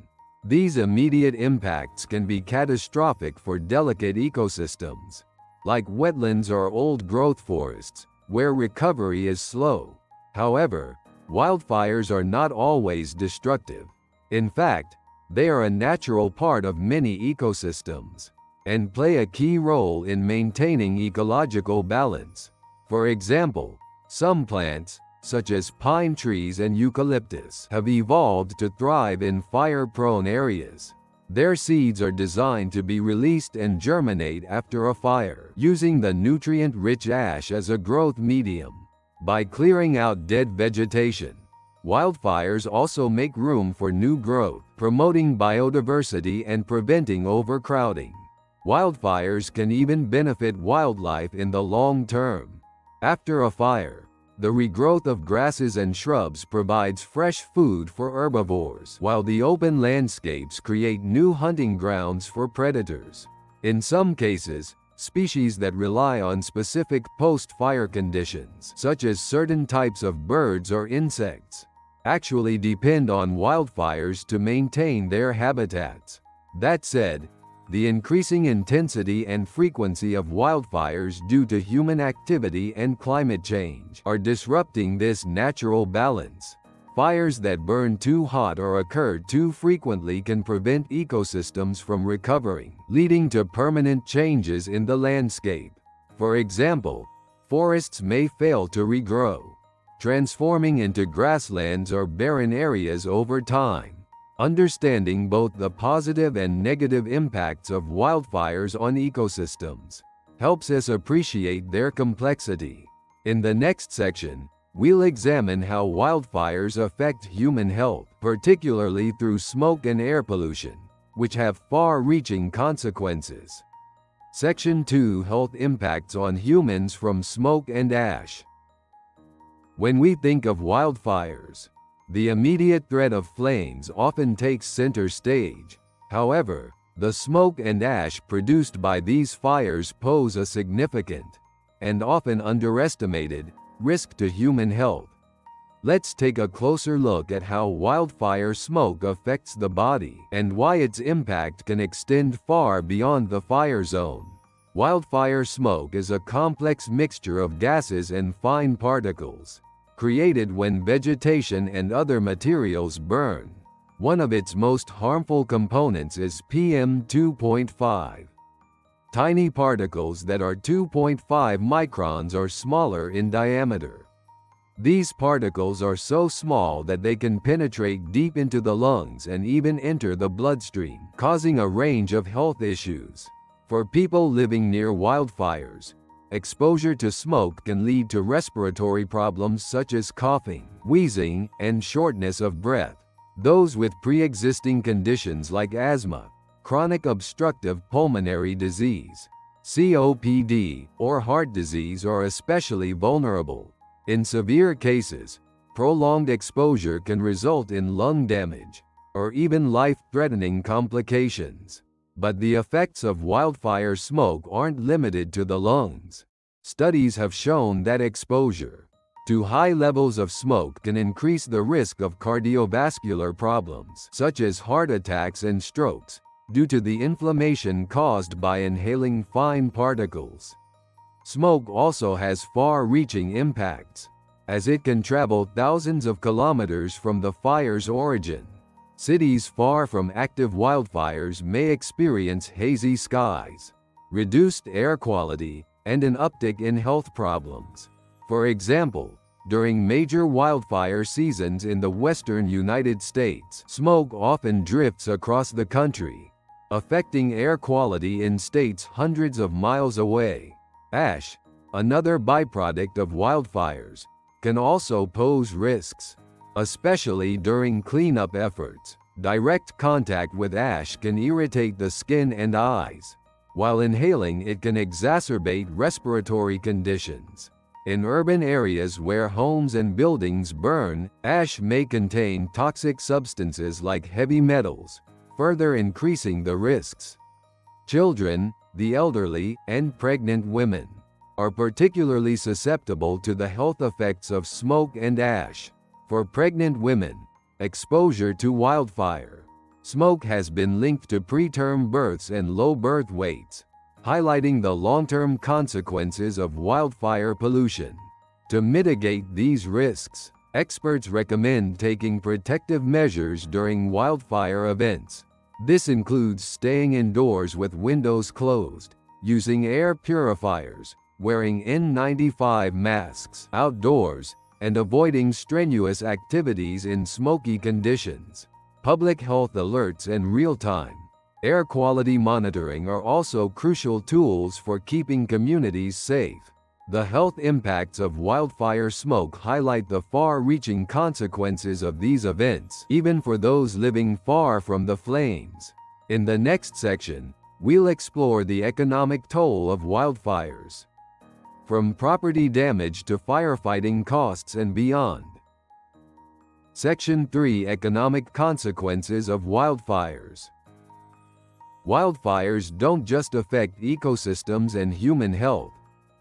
These immediate impacts can be catastrophic for delicate ecosystems, like wetlands or old-growth forests, where recovery is slow. However, wildfires are not always destructive. In fact, they are a natural part of many ecosystems, and play a key role in maintaining ecological balance. For example, some plants, such as pine trees and eucalyptus, have evolved to thrive in fire-prone areas. Their seeds are designed to be released and germinate after a fire, using the nutrient-rich ash as a growth medium. By clearing out dead vegetation, wildfires also make room for new growth, promoting biodiversity and preventing overcrowding. Wildfires can even benefit wildlife in the long term. After a fire, the regrowth of grasses and shrubs provides fresh food for herbivores, while the open landscapes create new hunting grounds for predators. In some cases, species that rely on specific post-fire conditions, such as certain types of birds or insects, actually depend on wildfires to maintain their habitats. That said, the increasing intensity and frequency of wildfires due to human activity and climate change are disrupting this natural balance. Fires that burn too hot or occur too frequently can prevent ecosystems from recovering, leading to permanent changes in the landscape. For example, forests may fail to regrow, transforming into grasslands or barren areas over time. Understanding both the positive and negative impacts of wildfires on ecosystems helps us appreciate their complexity. In the next section, we'll examine how wildfires affect human health, particularly through smoke and air pollution, which have far-reaching consequences. Section 2: Health Impacts on Humans from Smoke and Ash. When we think of wildfires, the immediate threat of flames often takes center stage. However, the smoke and ash produced by these fires pose a significant, and often underestimated, risk to human health. Let's take a closer look at how wildfire smoke affects the body and why its impact can extend far beyond the fire zone. Wildfire smoke is a complex mixture of gases and fine particles, created when vegetation and other materials burn. One of its most harmful components is PM2.5. Tiny particles that are 2.5 microns or smaller in diameter. These particles are so small that they can penetrate deep into the lungs and even enter the bloodstream, causing a range of health issues. For people living near wildfires, exposure to smoke can lead to respiratory problems such as coughing, wheezing, and shortness of breath. Those with pre-existing conditions like asthma, chronic obstructive pulmonary disease, COPD, or heart disease are especially vulnerable. In severe cases, prolonged exposure can result in lung damage, or even life-threatening complications. But the effects of wildfire smoke aren't limited to the lungs. Studies have shown that exposure to high levels of smoke can increase the risk of cardiovascular problems, such as heart attacks and strokes, due to the inflammation caused by inhaling fine particles. Smoke also has far-reaching impacts, as it can travel thousands of kilometers from the fire's origin. Cities far from active wildfires may experience hazy skies, reduced air quality, and an uptick in health problems. For example, during major wildfire seasons in the western United States, smoke often drifts across the country, affecting air quality in states hundreds of miles away. Ash, another byproduct of wildfires, can also pose risks, especially during cleanup efforts. Direct contact with ash can irritate the skin and eyes, while inhaling it can exacerbate respiratory conditions. In urban areas where homes and buildings burn, ash may contain toxic substances like heavy metals, further increasing the risks. Children, the elderly, and pregnant women are particularly susceptible to the health effects of smoke and ash. For pregnant women, exposure to wildfire smoke has been linked to preterm births and low birth weights, highlighting the long-term consequences of wildfire pollution. To mitigate these risks, experts recommend taking protective measures during wildfire events. This includes staying indoors with windows closed, using air purifiers, wearing N95 masks outdoors, and avoiding strenuous activities in smoky conditions. Public health alerts and real-time air quality monitoring are also crucial tools for keeping communities safe. The health impacts of wildfire smoke highlight the far-reaching consequences of these events, even for those living far from the flames. In the next section, we'll explore the economic toll of wildfires, from property damage to firefighting costs and beyond. Section 3: Economic Consequences of Wildfires. Wildfires don't just affect ecosystems and human health,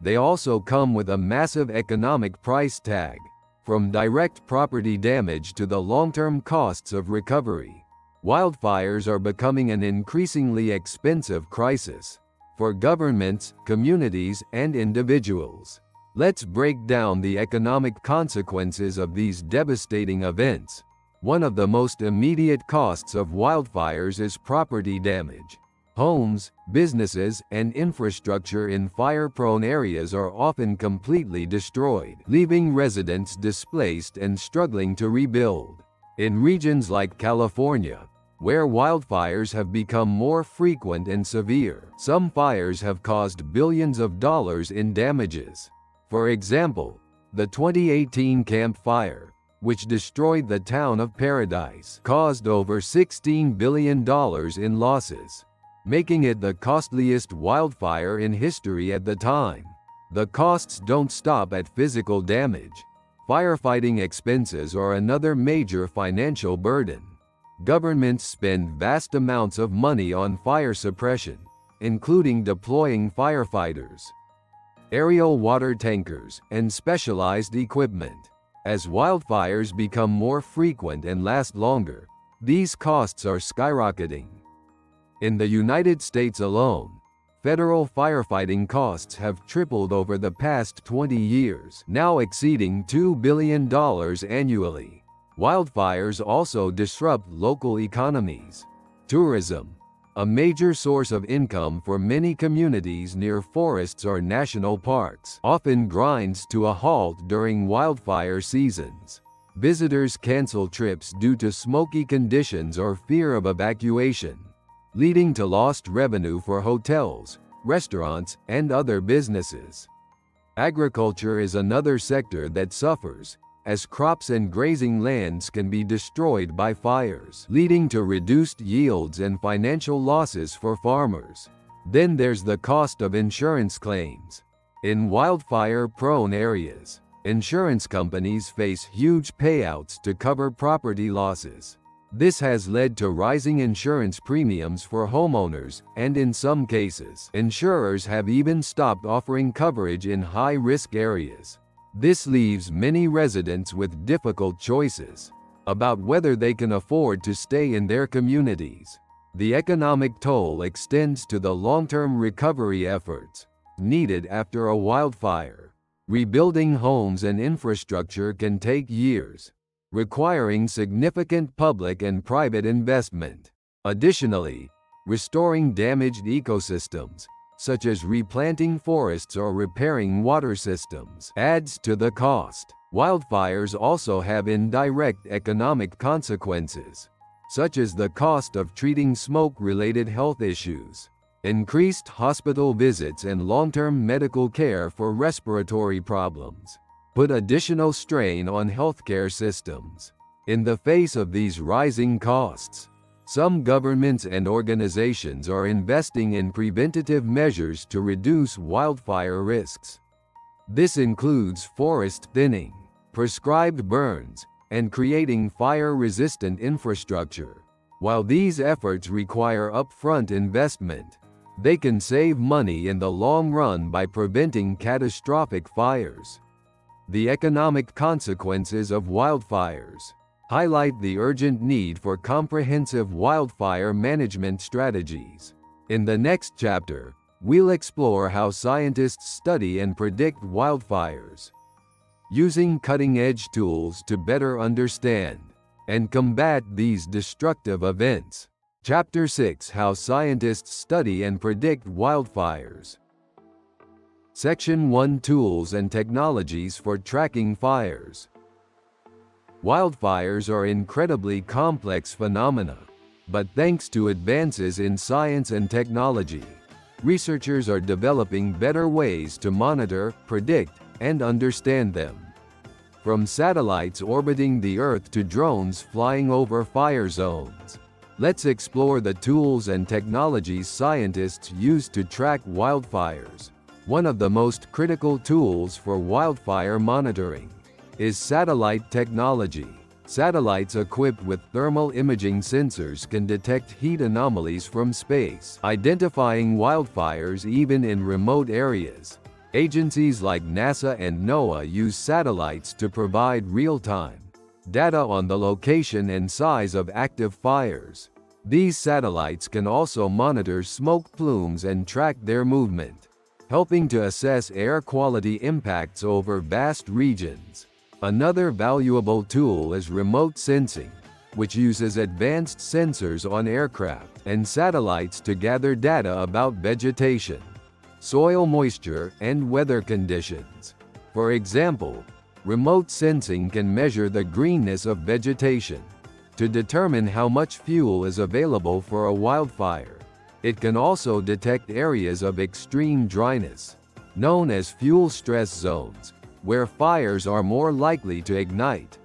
they also come with a massive economic price tag, from direct property damage to the long-term costs of recovery. Wildfires are becoming an increasingly expensive crisis for governments, communities, and individuals. Let's break down the economic consequences of these devastating events. One of the most immediate costs of wildfires is property damage. Homes, businesses, and infrastructure in fire-prone areas are often completely destroyed, leaving residents displaced and struggling to rebuild. In regions like California, where wildfires have become more frequent and severe, some fires have caused billions of dollars in damages. For example, the 2018 Camp Fire, which destroyed the town of Paradise, caused over $16 billion in losses, making it the costliest wildfire in history at the time. The costs don't stop at physical damage. Firefighting expenses are another major financial burden. Governments spend vast amounts of money on fire suppression, including deploying firefighters, aerial water tankers, and specialized equipment. As wildfires become more frequent and last longer, these costs are skyrocketing. In the United States alone, federal firefighting costs have tripled over the past 20 years, now exceeding $2 billion annually. Wildfires also disrupt local economies. Tourism, a major source of income for many communities near forests or national parks, often grinds to a halt during wildfire seasons. Visitors cancel trips due to smoky conditions or fear of evacuation, leading to lost revenue for hotels, restaurants, and other businesses. Agriculture is another sector that suffers, as crops and grazing lands can be destroyed by fires, leading to reduced yields and financial losses for farmers. Then there's the cost of insurance claims. In wildfire-prone areas, insurance companies face huge payouts to cover property losses. This has led to rising insurance premiums for homeowners, and in some cases, insurers have even stopped offering coverage in high-risk areas. This leaves many residents with difficult choices about whether they can afford to stay in their communities. The economic toll extends to the long-term recovery efforts needed after a wildfire. Rebuilding homes and infrastructure can take years, requiring significant public and private investment. Additionally, restoring damaged ecosystems, such as replanting forests or repairing water systems, adds to the cost. Wildfires also have indirect economic consequences, such as the cost of treating smoke-related health issues, increased hospital visits, and long-term medical care for respiratory problems put additional strain on healthcare systems. In the face of these rising costs, some governments and organizations are investing in preventative measures to reduce wildfire risks. This includes forest thinning, prescribed burns, and creating fire-resistant infrastructure. While these efforts require upfront investment, they can save money in the long run by preventing catastrophic fires. The economic consequences of wildfires highlight the urgent need for comprehensive wildfire management strategies. In the next chapter, we'll explore how scientists study and predict wildfires, using cutting-edge tools to better understand and combat these destructive events. Chapter 6: How Scientists Study and Predict Wildfires. Section 1: Tools and Technologies for Tracking Fires. Wildfires are incredibly complex phenomena, but thanks to advances in science and technology, researchers are developing better ways to monitor, predict, and understand them. From satellites orbiting the Earth to drones flying over fire zones, let's explore the tools and technologies scientists use to track wildfires. One of the most critical tools for wildfire monitoring is satellite technology. Satellites equipped with thermal imaging sensors can detect heat anomalies from space, identifying wildfires even in remote areas. Agencies like NASA and NOAA use satellites to provide real-time data on the location and size of active fires. These satellites can also monitor smoke plumes and track their movement. helping to assess air quality impacts over vast regions. Another valuable tool is remote sensing, which uses advanced sensors on aircraft and satellites to gather data about vegetation, soil moisture, and weather conditions. For example, remote sensing can measure the greenness of vegetation to determine how much fuel is available for a wildfire. It can also detect areas of extreme dryness, known as fuel stress zones, where fires are more likely to ignite.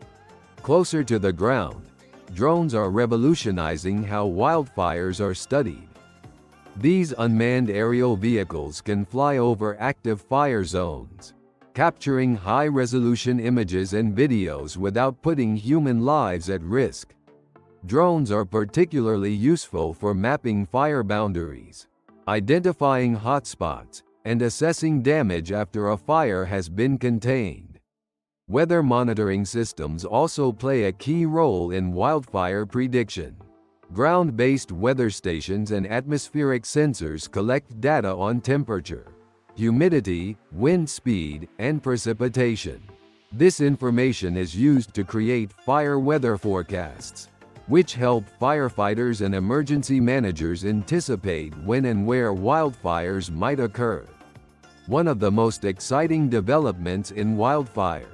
Closer to the ground, drones are revolutionizing how wildfires are studied. These unmanned aerial vehicles can fly over active fire zones, capturing high-resolution images and videos without putting human lives at risk. Drones are particularly useful for mapping fire boundaries, identifying hotspots, and assessing damage after a fire has been contained. Weather monitoring systems also play a key role in wildfire prediction. Ground-based weather stations and atmospheric sensors collect data on temperature, humidity, wind speed, and precipitation. This information is used to create fire weather forecasts, which help firefighters and emergency managers anticipate when and where wildfires might occur. One of the most exciting developments in wildfire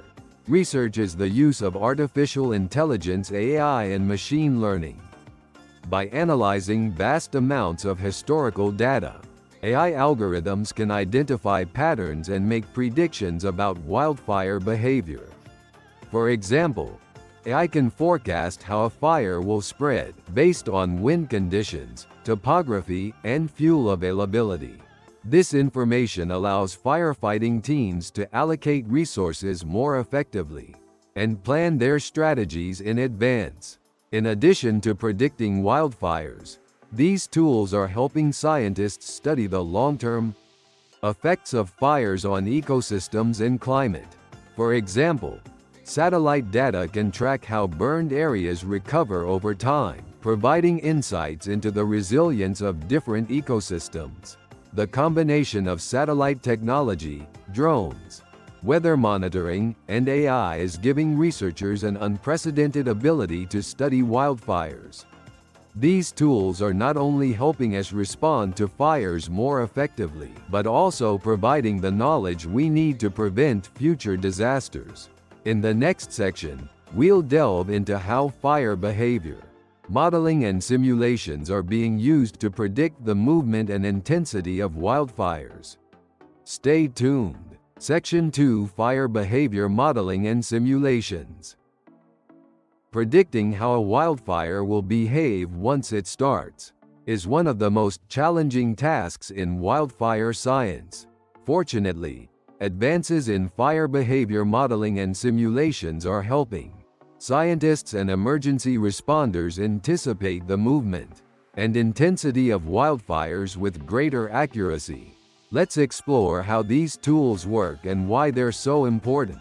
research is the use of artificial intelligence (AI) and machine learning. By analyzing vast amounts of historical data, AI algorithms can identify patterns and make predictions about wildfire behavior. For example, AI can forecast how a fire will spread based on wind conditions, topography, and fuel availability. This information allows firefighting teams to allocate resources more effectively and plan their strategies in advance. In addition to predicting wildfires, these tools are helping scientists study the long-term effects of fires on ecosystems and climate. For example, satellite data can track how burned areas recover over time, providing insights into the resilience of different ecosystems. The combination of satellite technology, drones, weather monitoring, and AI is giving researchers an unprecedented ability to study wildfires. These tools are not only helping us respond to fires more effectively, but also providing the knowledge we need to prevent future disasters. In the next section, we'll delve into how fire behavior, modeling and simulations are being used to predict the movement and intensity of wildfires. Stay tuned. Section 2: Fire Behavior Modeling and Simulations. Predicting how a wildfire will behave once it starts is one of the most challenging tasks in wildfire science. Fortunately, advances in fire behavior modeling and simulations are helping scientists and emergency responders anticipate the movement and intensity of wildfires with greater accuracy. Let's explore how these tools work and why they're so important.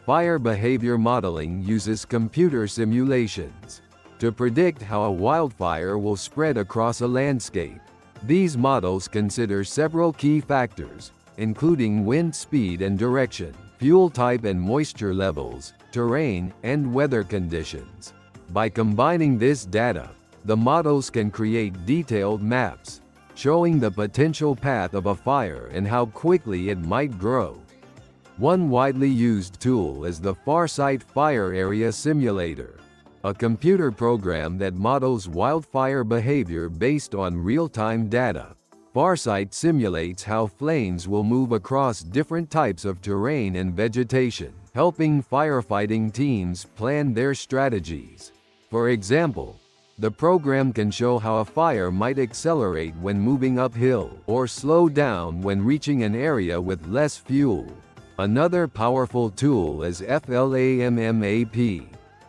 Fire behavior modeling uses computer simulations to predict how a wildfire will spread across a landscape. These models consider several key factors, including wind speed and direction, fuel type and moisture levels, terrain, and weather conditions. By combining this data, the models can create detailed maps, showing the potential path of a fire and how quickly it might grow. One widely used tool is the Farsight Fire Area Simulator, a computer program that models wildfire behavior based on real-time data. Farsight simulates how flames will move across different types of terrain and vegetation, helping firefighting teams plan their strategies. For example, the program can show how a fire might accelerate when moving uphill or slow down when reaching an area with less fuel. Another powerful tool is FLAMMAP,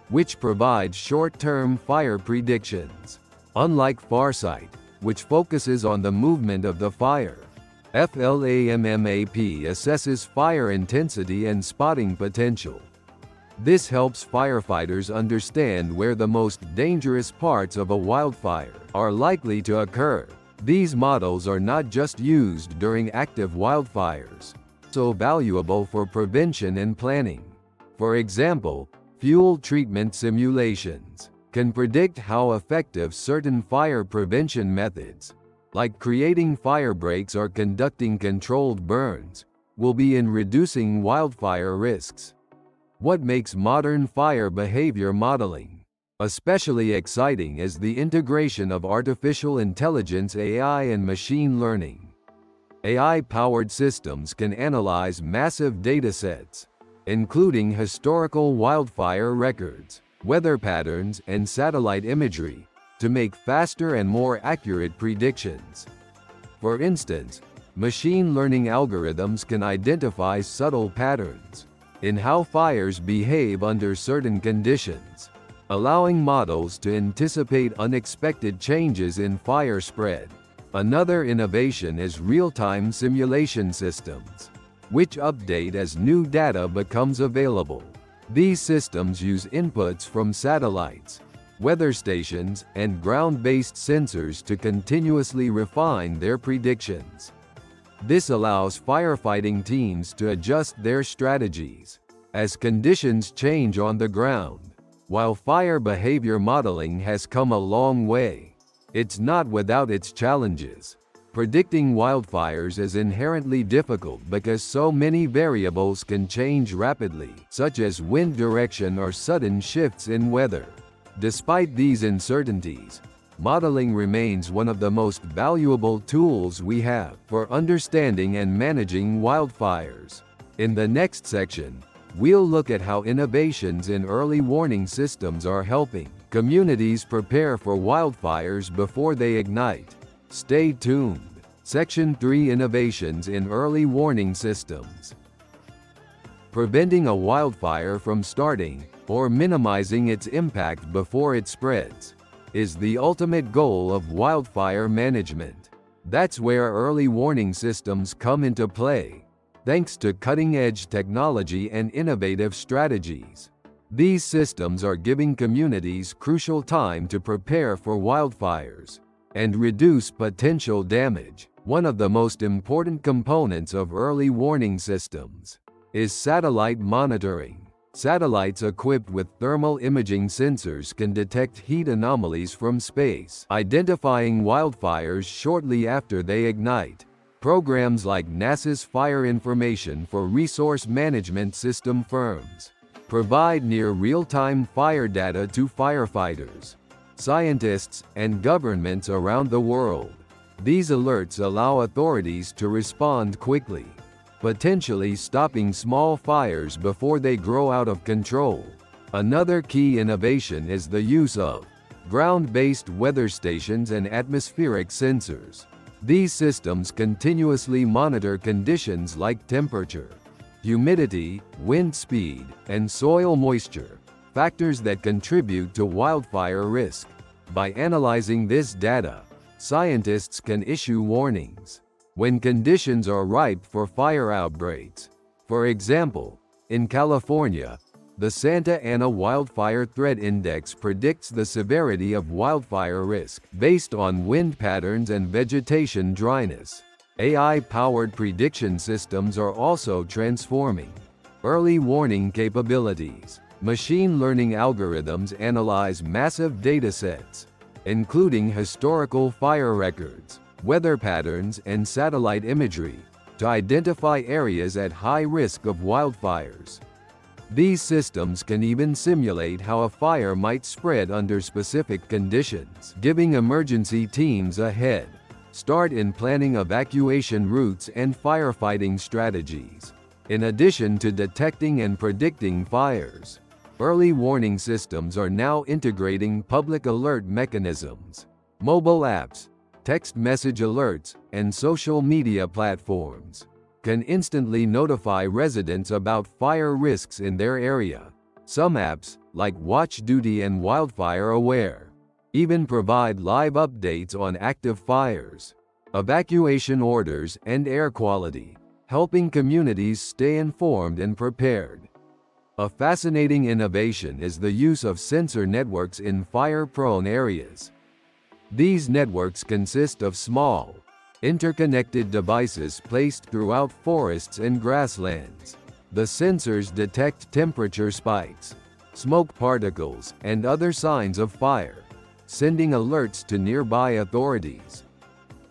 which provides short-term fire predictions. Unlike Farsight, which focuses on the movement of the fire, FLAMMAP assesses fire intensity and spotting potential. This helps firefighters understand where the most dangerous parts of a wildfire are likely to occur. These models are not just used during active wildfires, so valuable for prevention and planning. For example, fuel treatment simulations can predict how effective certain fire prevention methods, like creating fire breaks or conducting controlled burns, will be in reducing wildfire risks. What makes modern fire behavior modeling especially exciting is the integration of artificial intelligence (AI) and machine learning. AI-powered systems can analyze massive datasets, including historical wildfire records, weather patterns, and satellite imagery, to make faster and more accurate predictions. For instance, machine learning algorithms can identify subtle patterns in how fires behave under certain conditions, allowing models to anticipate unexpected changes in fire spread. Another innovation is real-time simulation systems, which update as new data becomes available. These systems use inputs from satellites, weather stations, and ground-based sensors to continuously refine their predictions. This allows firefighting teams to adjust their strategies as conditions change on the ground. While fire behavior modeling has come a long way, it's not without its challenges. Predicting wildfires is inherently difficult because so many variables can change rapidly, such as wind direction or sudden shifts in weather. Despite these uncertainties, modeling remains one of the most valuable tools we have for understanding and managing wildfires. In the next section, we'll look at how innovations in early warning systems are helping communities prepare for wildfires before they ignite. Stay tuned. Section 3: Innovations in Early Warning Systems. Preventing a wildfire from starting, or minimizing its impact before it spreads, is the ultimate goal of wildfire management. That's where early warning systems come into play, thanks to cutting-edge technology and innovative strategies. These systems are giving communities crucial time to prepare for wildfires and reduce potential damage. One of the most important components of early warning systems is satellite monitoring. Satellites equipped with thermal imaging sensors can detect heat anomalies from space, identifying wildfires shortly after they ignite. Programs like NASA's Fire Information for Resource Management System firms provide near real-time fire data to firefighters, scientists, and governments around the world. These alerts allow authorities to respond quickly, potentially stopping small fires before they grow out of control. Another key innovation is the use of ground-based weather stations and atmospheric sensors. These systems continuously monitor conditions like temperature, humidity, wind speed, and soil moisture, factors that contribute to wildfire risk. By analyzing this data, scientists can issue warnings when conditions are ripe for fire outbreaks. For example, in California, the Santa Ana Wildfire Threat Index predicts the severity of wildfire risk based on wind patterns and vegetation dryness. AI-powered prediction systems are also transforming early warning capabilities. Machine learning algorithms analyze massive datasets, including historical fire records, weather patterns, and satellite imagery, to identify areas at high risk of wildfires. These systems can even simulate how a fire might spread under specific conditions, giving emergency teams a head start in planning evacuation routes and firefighting strategies. In addition to detecting and predicting fires, early warning systems are now integrating public alert mechanisms. Mobile apps, text message alerts, and social media platforms can instantly notify residents about fire risks in their area. Some apps, like Watch Duty and Wildfire Aware, even provide live updates on active fires, evacuation orders, and air quality, helping communities stay informed and prepared. A fascinating innovation is the use of sensor networks in fire-prone areas. These networks consist of small, interconnected devices placed throughout forests and grasslands. The sensors detect temperature spikes, smoke particles, and other signs of fire, sending alerts to nearby authorities.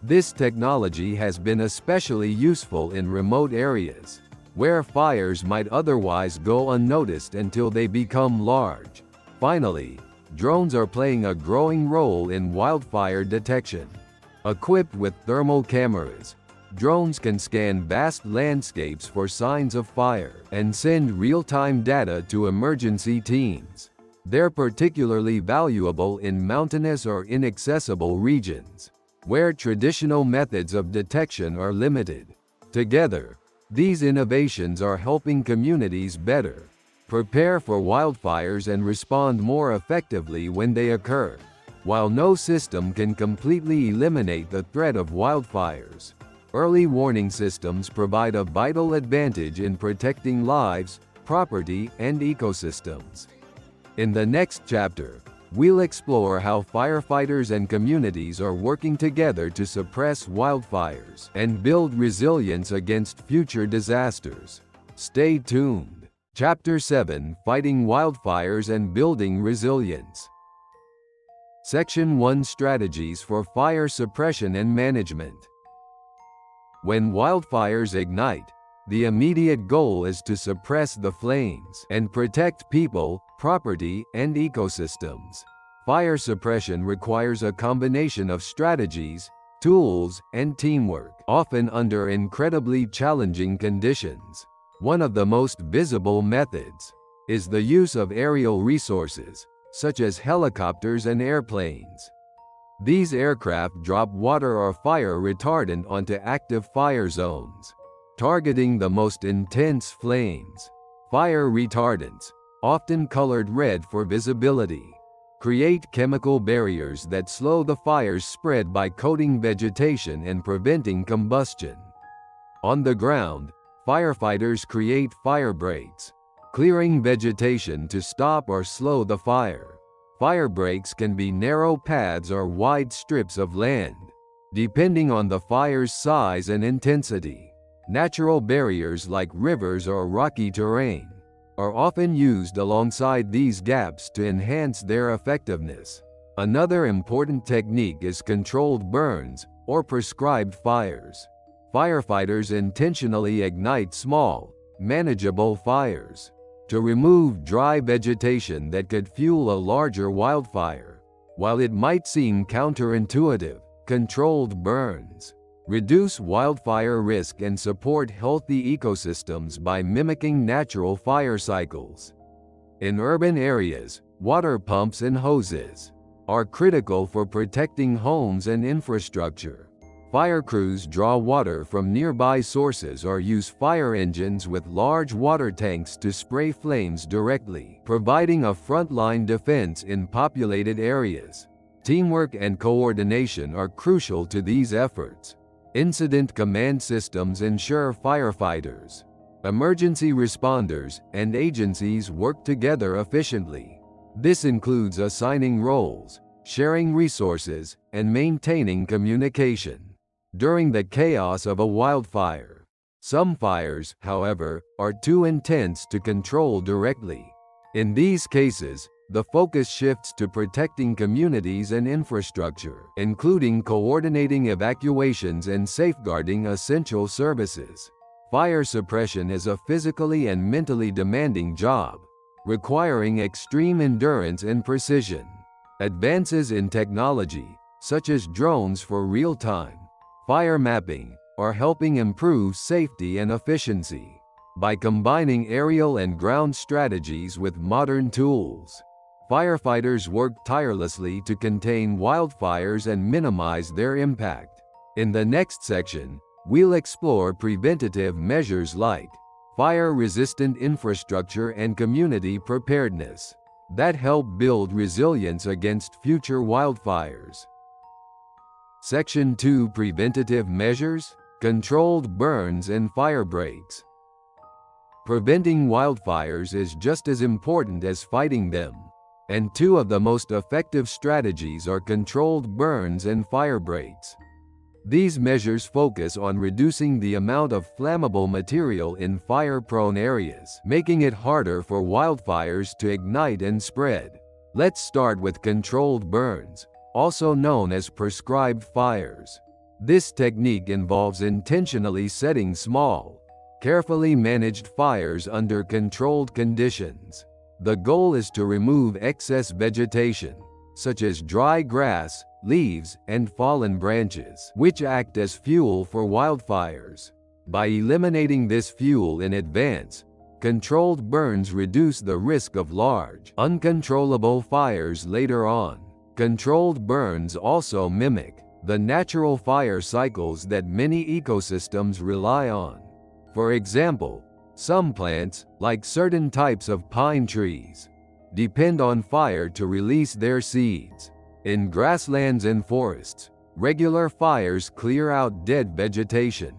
This technology has been especially useful in remote areas, where fires might otherwise go unnoticed until they become large. Finally, drones are playing a growing role in wildfire detection. Equipped with thermal cameras, drones can scan vast landscapes for signs of fire and send real-time data to emergency teams. They're particularly valuable in mountainous or inaccessible regions, where traditional methods of detection are limited. Together, these innovations are helping communities better prepare for wildfires and respond more effectively when they occur. While no system can completely eliminate the threat of wildfires, early warning systems provide a vital advantage in protecting lives, property, and ecosystems. In the next chapter, we'll explore how firefighters and communities are working together to suppress wildfires and build resilience against future disasters. Stay tuned. Chapter 7: Fighting Wildfires and Building Resilience. Section 1: Strategies for Fire Suppression and Management. When wildfires ignite, the immediate goal is to suppress the flames and protect people, property, and ecosystems. Fire suppression requires a combination of strategies, tools, and teamwork, often under incredibly challenging conditions. One of the most visible methods is the use of aerial resources, such as helicopters and airplanes. These aircraft drop water or fire retardant onto active fire zones, targeting the most intense flames. Fire retardants, often colored red for visibility, create chemical barriers that slow the fire's spread by coating vegetation and preventing combustion. On the ground, firefighters create fire breaks, clearing vegetation to stop or slow the fire. Fire breaks can be narrow paths or wide strips of land, depending on the fire's size and intensity. Natural barriers like rivers or rocky terrain are often used alongside these gaps to enhance their effectiveness. Another important technique is controlled burns, or prescribed fires. Firefighters intentionally ignite small, manageable fires to remove dry vegetation that could fuel a larger wildfire. While it might seem counterintuitive, controlled burns reduce wildfire risk and support healthy ecosystems by mimicking natural fire cycles. In urban areas, water pumps and hoses are critical for protecting homes and infrastructure. Fire crews draw water from nearby sources or use fire engines with large water tanks to spray flames directly, providing a frontline defense in populated areas. Teamwork and coordination are crucial to these efforts. Incident command systems ensure firefighters, emergency responders, and agencies work together efficiently. This includes assigning roles, sharing resources, and maintaining communication during the chaos of a wildfire. Some fires, however, are too intense to control directly. In these cases, the focus shifts to protecting communities and infrastructure, including coordinating evacuations and safeguarding essential services. Fire suppression is a physically and mentally demanding job, requiring extreme endurance and precision. Advances in technology, such as drones for real-time fire mapping, are helping improve safety and efficiency. By combining aerial and ground strategies with modern tools, firefighters work tirelessly to contain wildfires and minimize their impact. In the next section, we'll explore preventative measures like fire-resistant infrastructure and community preparedness that help build resilience against future wildfires. Section 2: Preventative Measures, Controlled Burns and Fire Breaks. Preventing wildfires is just as important as fighting them. And two of the most effective strategies are controlled burns and fire breaks. These measures focus on reducing the amount of flammable material in fire-prone areas, making it harder for wildfires to ignite and spread. Let's start with controlled burns, also known as prescribed fires. This technique involves intentionally setting small, carefully managed fires under controlled conditions. The goal is to remove excess vegetation, such as dry grass, leaves, and fallen branches, which act as fuel for wildfires. By eliminating this fuel in advance, controlled burns reduce the risk of large, uncontrollable fires later on. Controlled burns also mimic the natural fire cycles that many ecosystems rely on. For example, some plants, like certain types of pine trees, depend on fire to release their seeds. In grasslands and forests, regular fires clear out dead vegetation,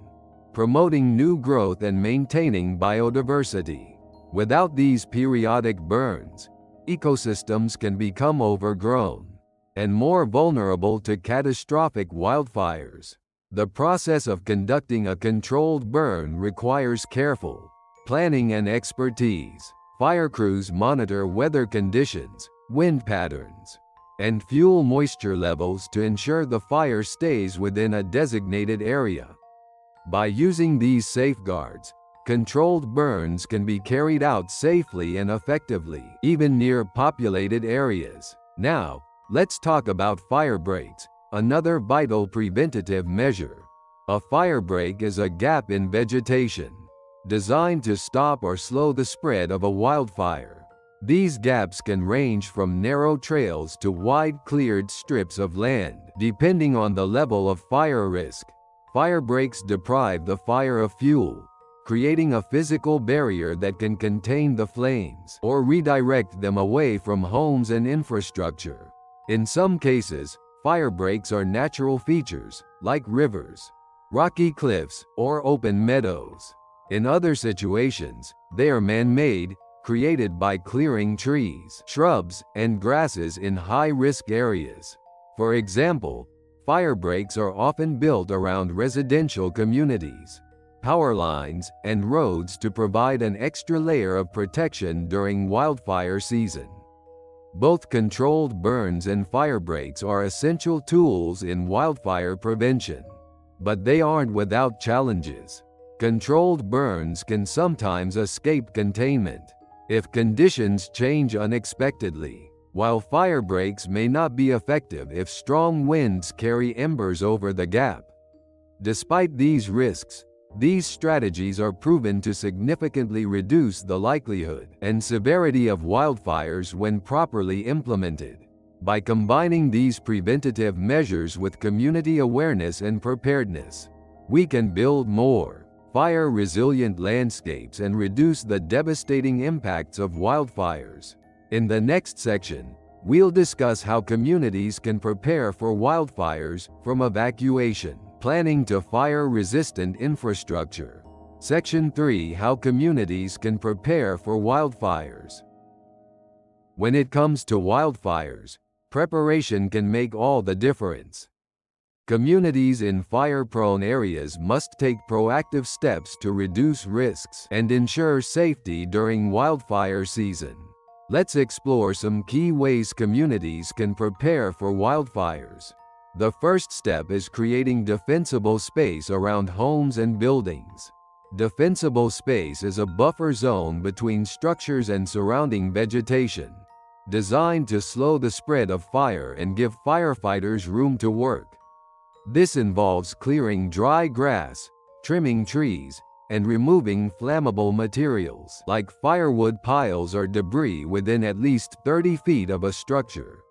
promoting new growth and maintaining biodiversity. Without these periodic burns, ecosystems can become overgrown and more vulnerable to catastrophic wildfires. The process of conducting a controlled burn requires careful planning and expertise. Fire crews monitor weather conditions, wind patterns, and fuel moisture levels to ensure the fire stays within a designated area. By using these safeguards, controlled burns can be carried out safely and effectively, even near populated areas. Now, let's talk about fire breaks, another vital preventative measure. A fire break is a gap in vegetation, designed to stop or slow the spread of a wildfire. These gaps can range from narrow trails to wide cleared strips of land, depending on the level of fire risk. Fire breaks deprive the fire of fuel, creating a physical barrier that can contain the flames or redirect them away from homes and infrastructure. In some cases, fire breaks are natural features, like rivers, rocky cliffs, or open meadows. In other situations, they are man-made, created by clearing trees, shrubs, and grasses in high-risk areas. For example, fire breaks are often built around residential communities, power lines, and roads to provide an extra layer of protection during wildfire season. Both controlled burns and fire breaks are essential tools in wildfire prevention, but they aren't without challenges. Controlled burns can sometimes escape containment if conditions change unexpectedly, while fire breaks may not be effective if strong winds carry embers over the gap. Despite these risks, these strategies are proven to significantly reduce the likelihood and severity of wildfires when properly implemented. By combining these preventative measures with community awareness and preparedness, we can build more fire-resilient landscapes and reduce the devastating impacts of wildfires. In the next section, we'll discuss how communities can prepare for wildfires, from evacuation planning to fire-resistant infrastructure. Section 3: How communities can prepare for wildfires. When it comes to wildfires, preparation can make all the difference. Communities in fire-prone areas must take proactive steps to reduce risks and ensure safety during wildfire season. Let's explore some key ways communities can prepare for wildfires. The first step is creating defensible space around homes and buildings. Defensible space is a buffer zone between structures and surrounding vegetation, designed to slow the spread of fire and give firefighters room to work. This involves clearing dry grass, trimming trees, and removing flammable materials like firewood piles or debris within at least 30 feet of a structure.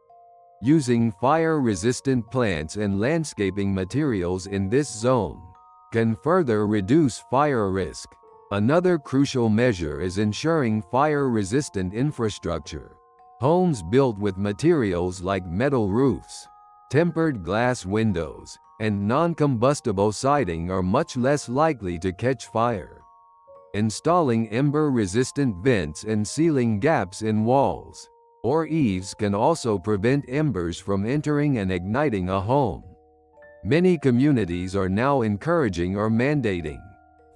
Using fire-resistant plants and landscaping materials in this zone can further reduce fire risk. Another crucial measure is ensuring fire-resistant infrastructure. Homes built with materials like metal roofs, tempered glass windows, and non-combustible siding are much less likely to catch fire. Installing ember-resistant vents and sealing gaps in walls or eaves can also prevent embers from entering and igniting a home. Many communities are now encouraging or mandating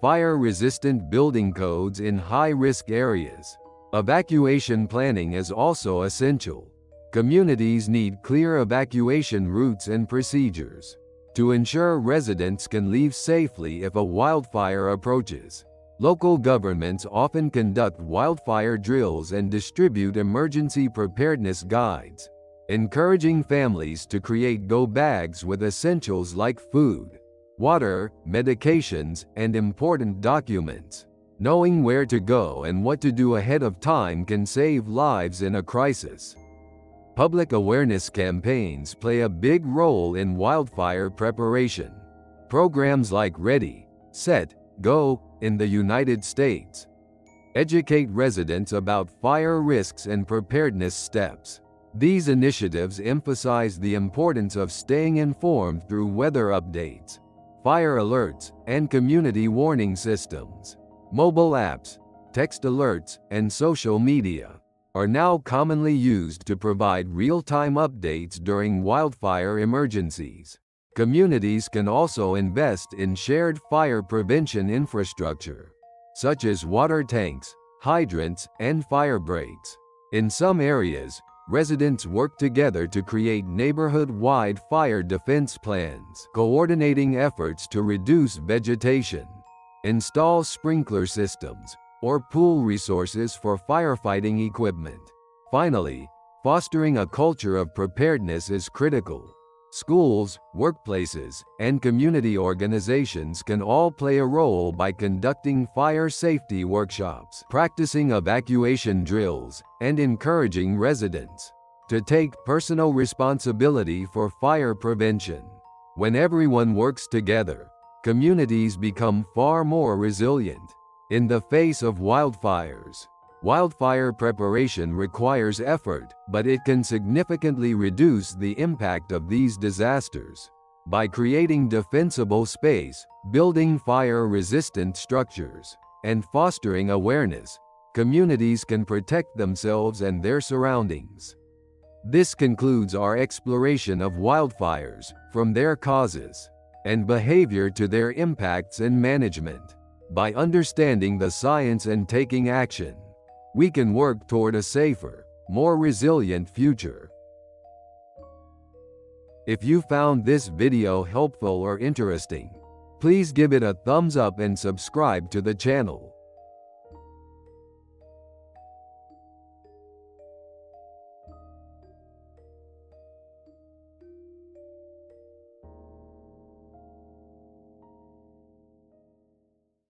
fire-resistant building codes in high-risk areas. Evacuation planning is also essential. Communities need clear evacuation routes and procedures to ensure residents can leave safely if a wildfire approaches. Local governments often conduct wildfire drills and distribute emergency preparedness guides, encouraging families to create go bags with essentials like food, water, medications, and important documents. Knowing where to go and what to do ahead of time can save lives in a crisis. Public awareness campaigns play a big role in wildfire preparation. Programs like Ready, Set, Go in the United States educate residents about fire risks and preparedness steps. These initiatives emphasize the importance of staying informed through weather updates, fire alerts, and community warning systems. Mobile apps, text alerts, and social media are now commonly used to provide real-time updates during wildfire emergencies. Communities can also invest in shared fire prevention infrastructure, such as water tanks, hydrants, and fire breaks. In some areas, residents work together to create neighborhood-wide fire defense plans, coordinating efforts to reduce vegetation, install sprinkler systems, or pool resources for firefighting equipment. Finally, fostering a culture of preparedness is critical. Schools, workplaces, and community organizations can all play a role by conducting fire safety workshops, practicing evacuation drills, and encouraging residents to take personal responsibility for fire prevention. When everyone works together, communities become far more resilient. In the face of wildfires, wildfire preparation requires effort, but it can significantly reduce the impact of these disasters. By creating defensible space, building fire-resistant structures, and fostering awareness, communities can protect themselves and their surroundings. This concludes our exploration of wildfires, from their causes and behavior to their impacts and management. By understanding the science and taking action, we can work toward a safer, more resilient future. If you found this video helpful or interesting, please give it a thumbs up and subscribe to the channel.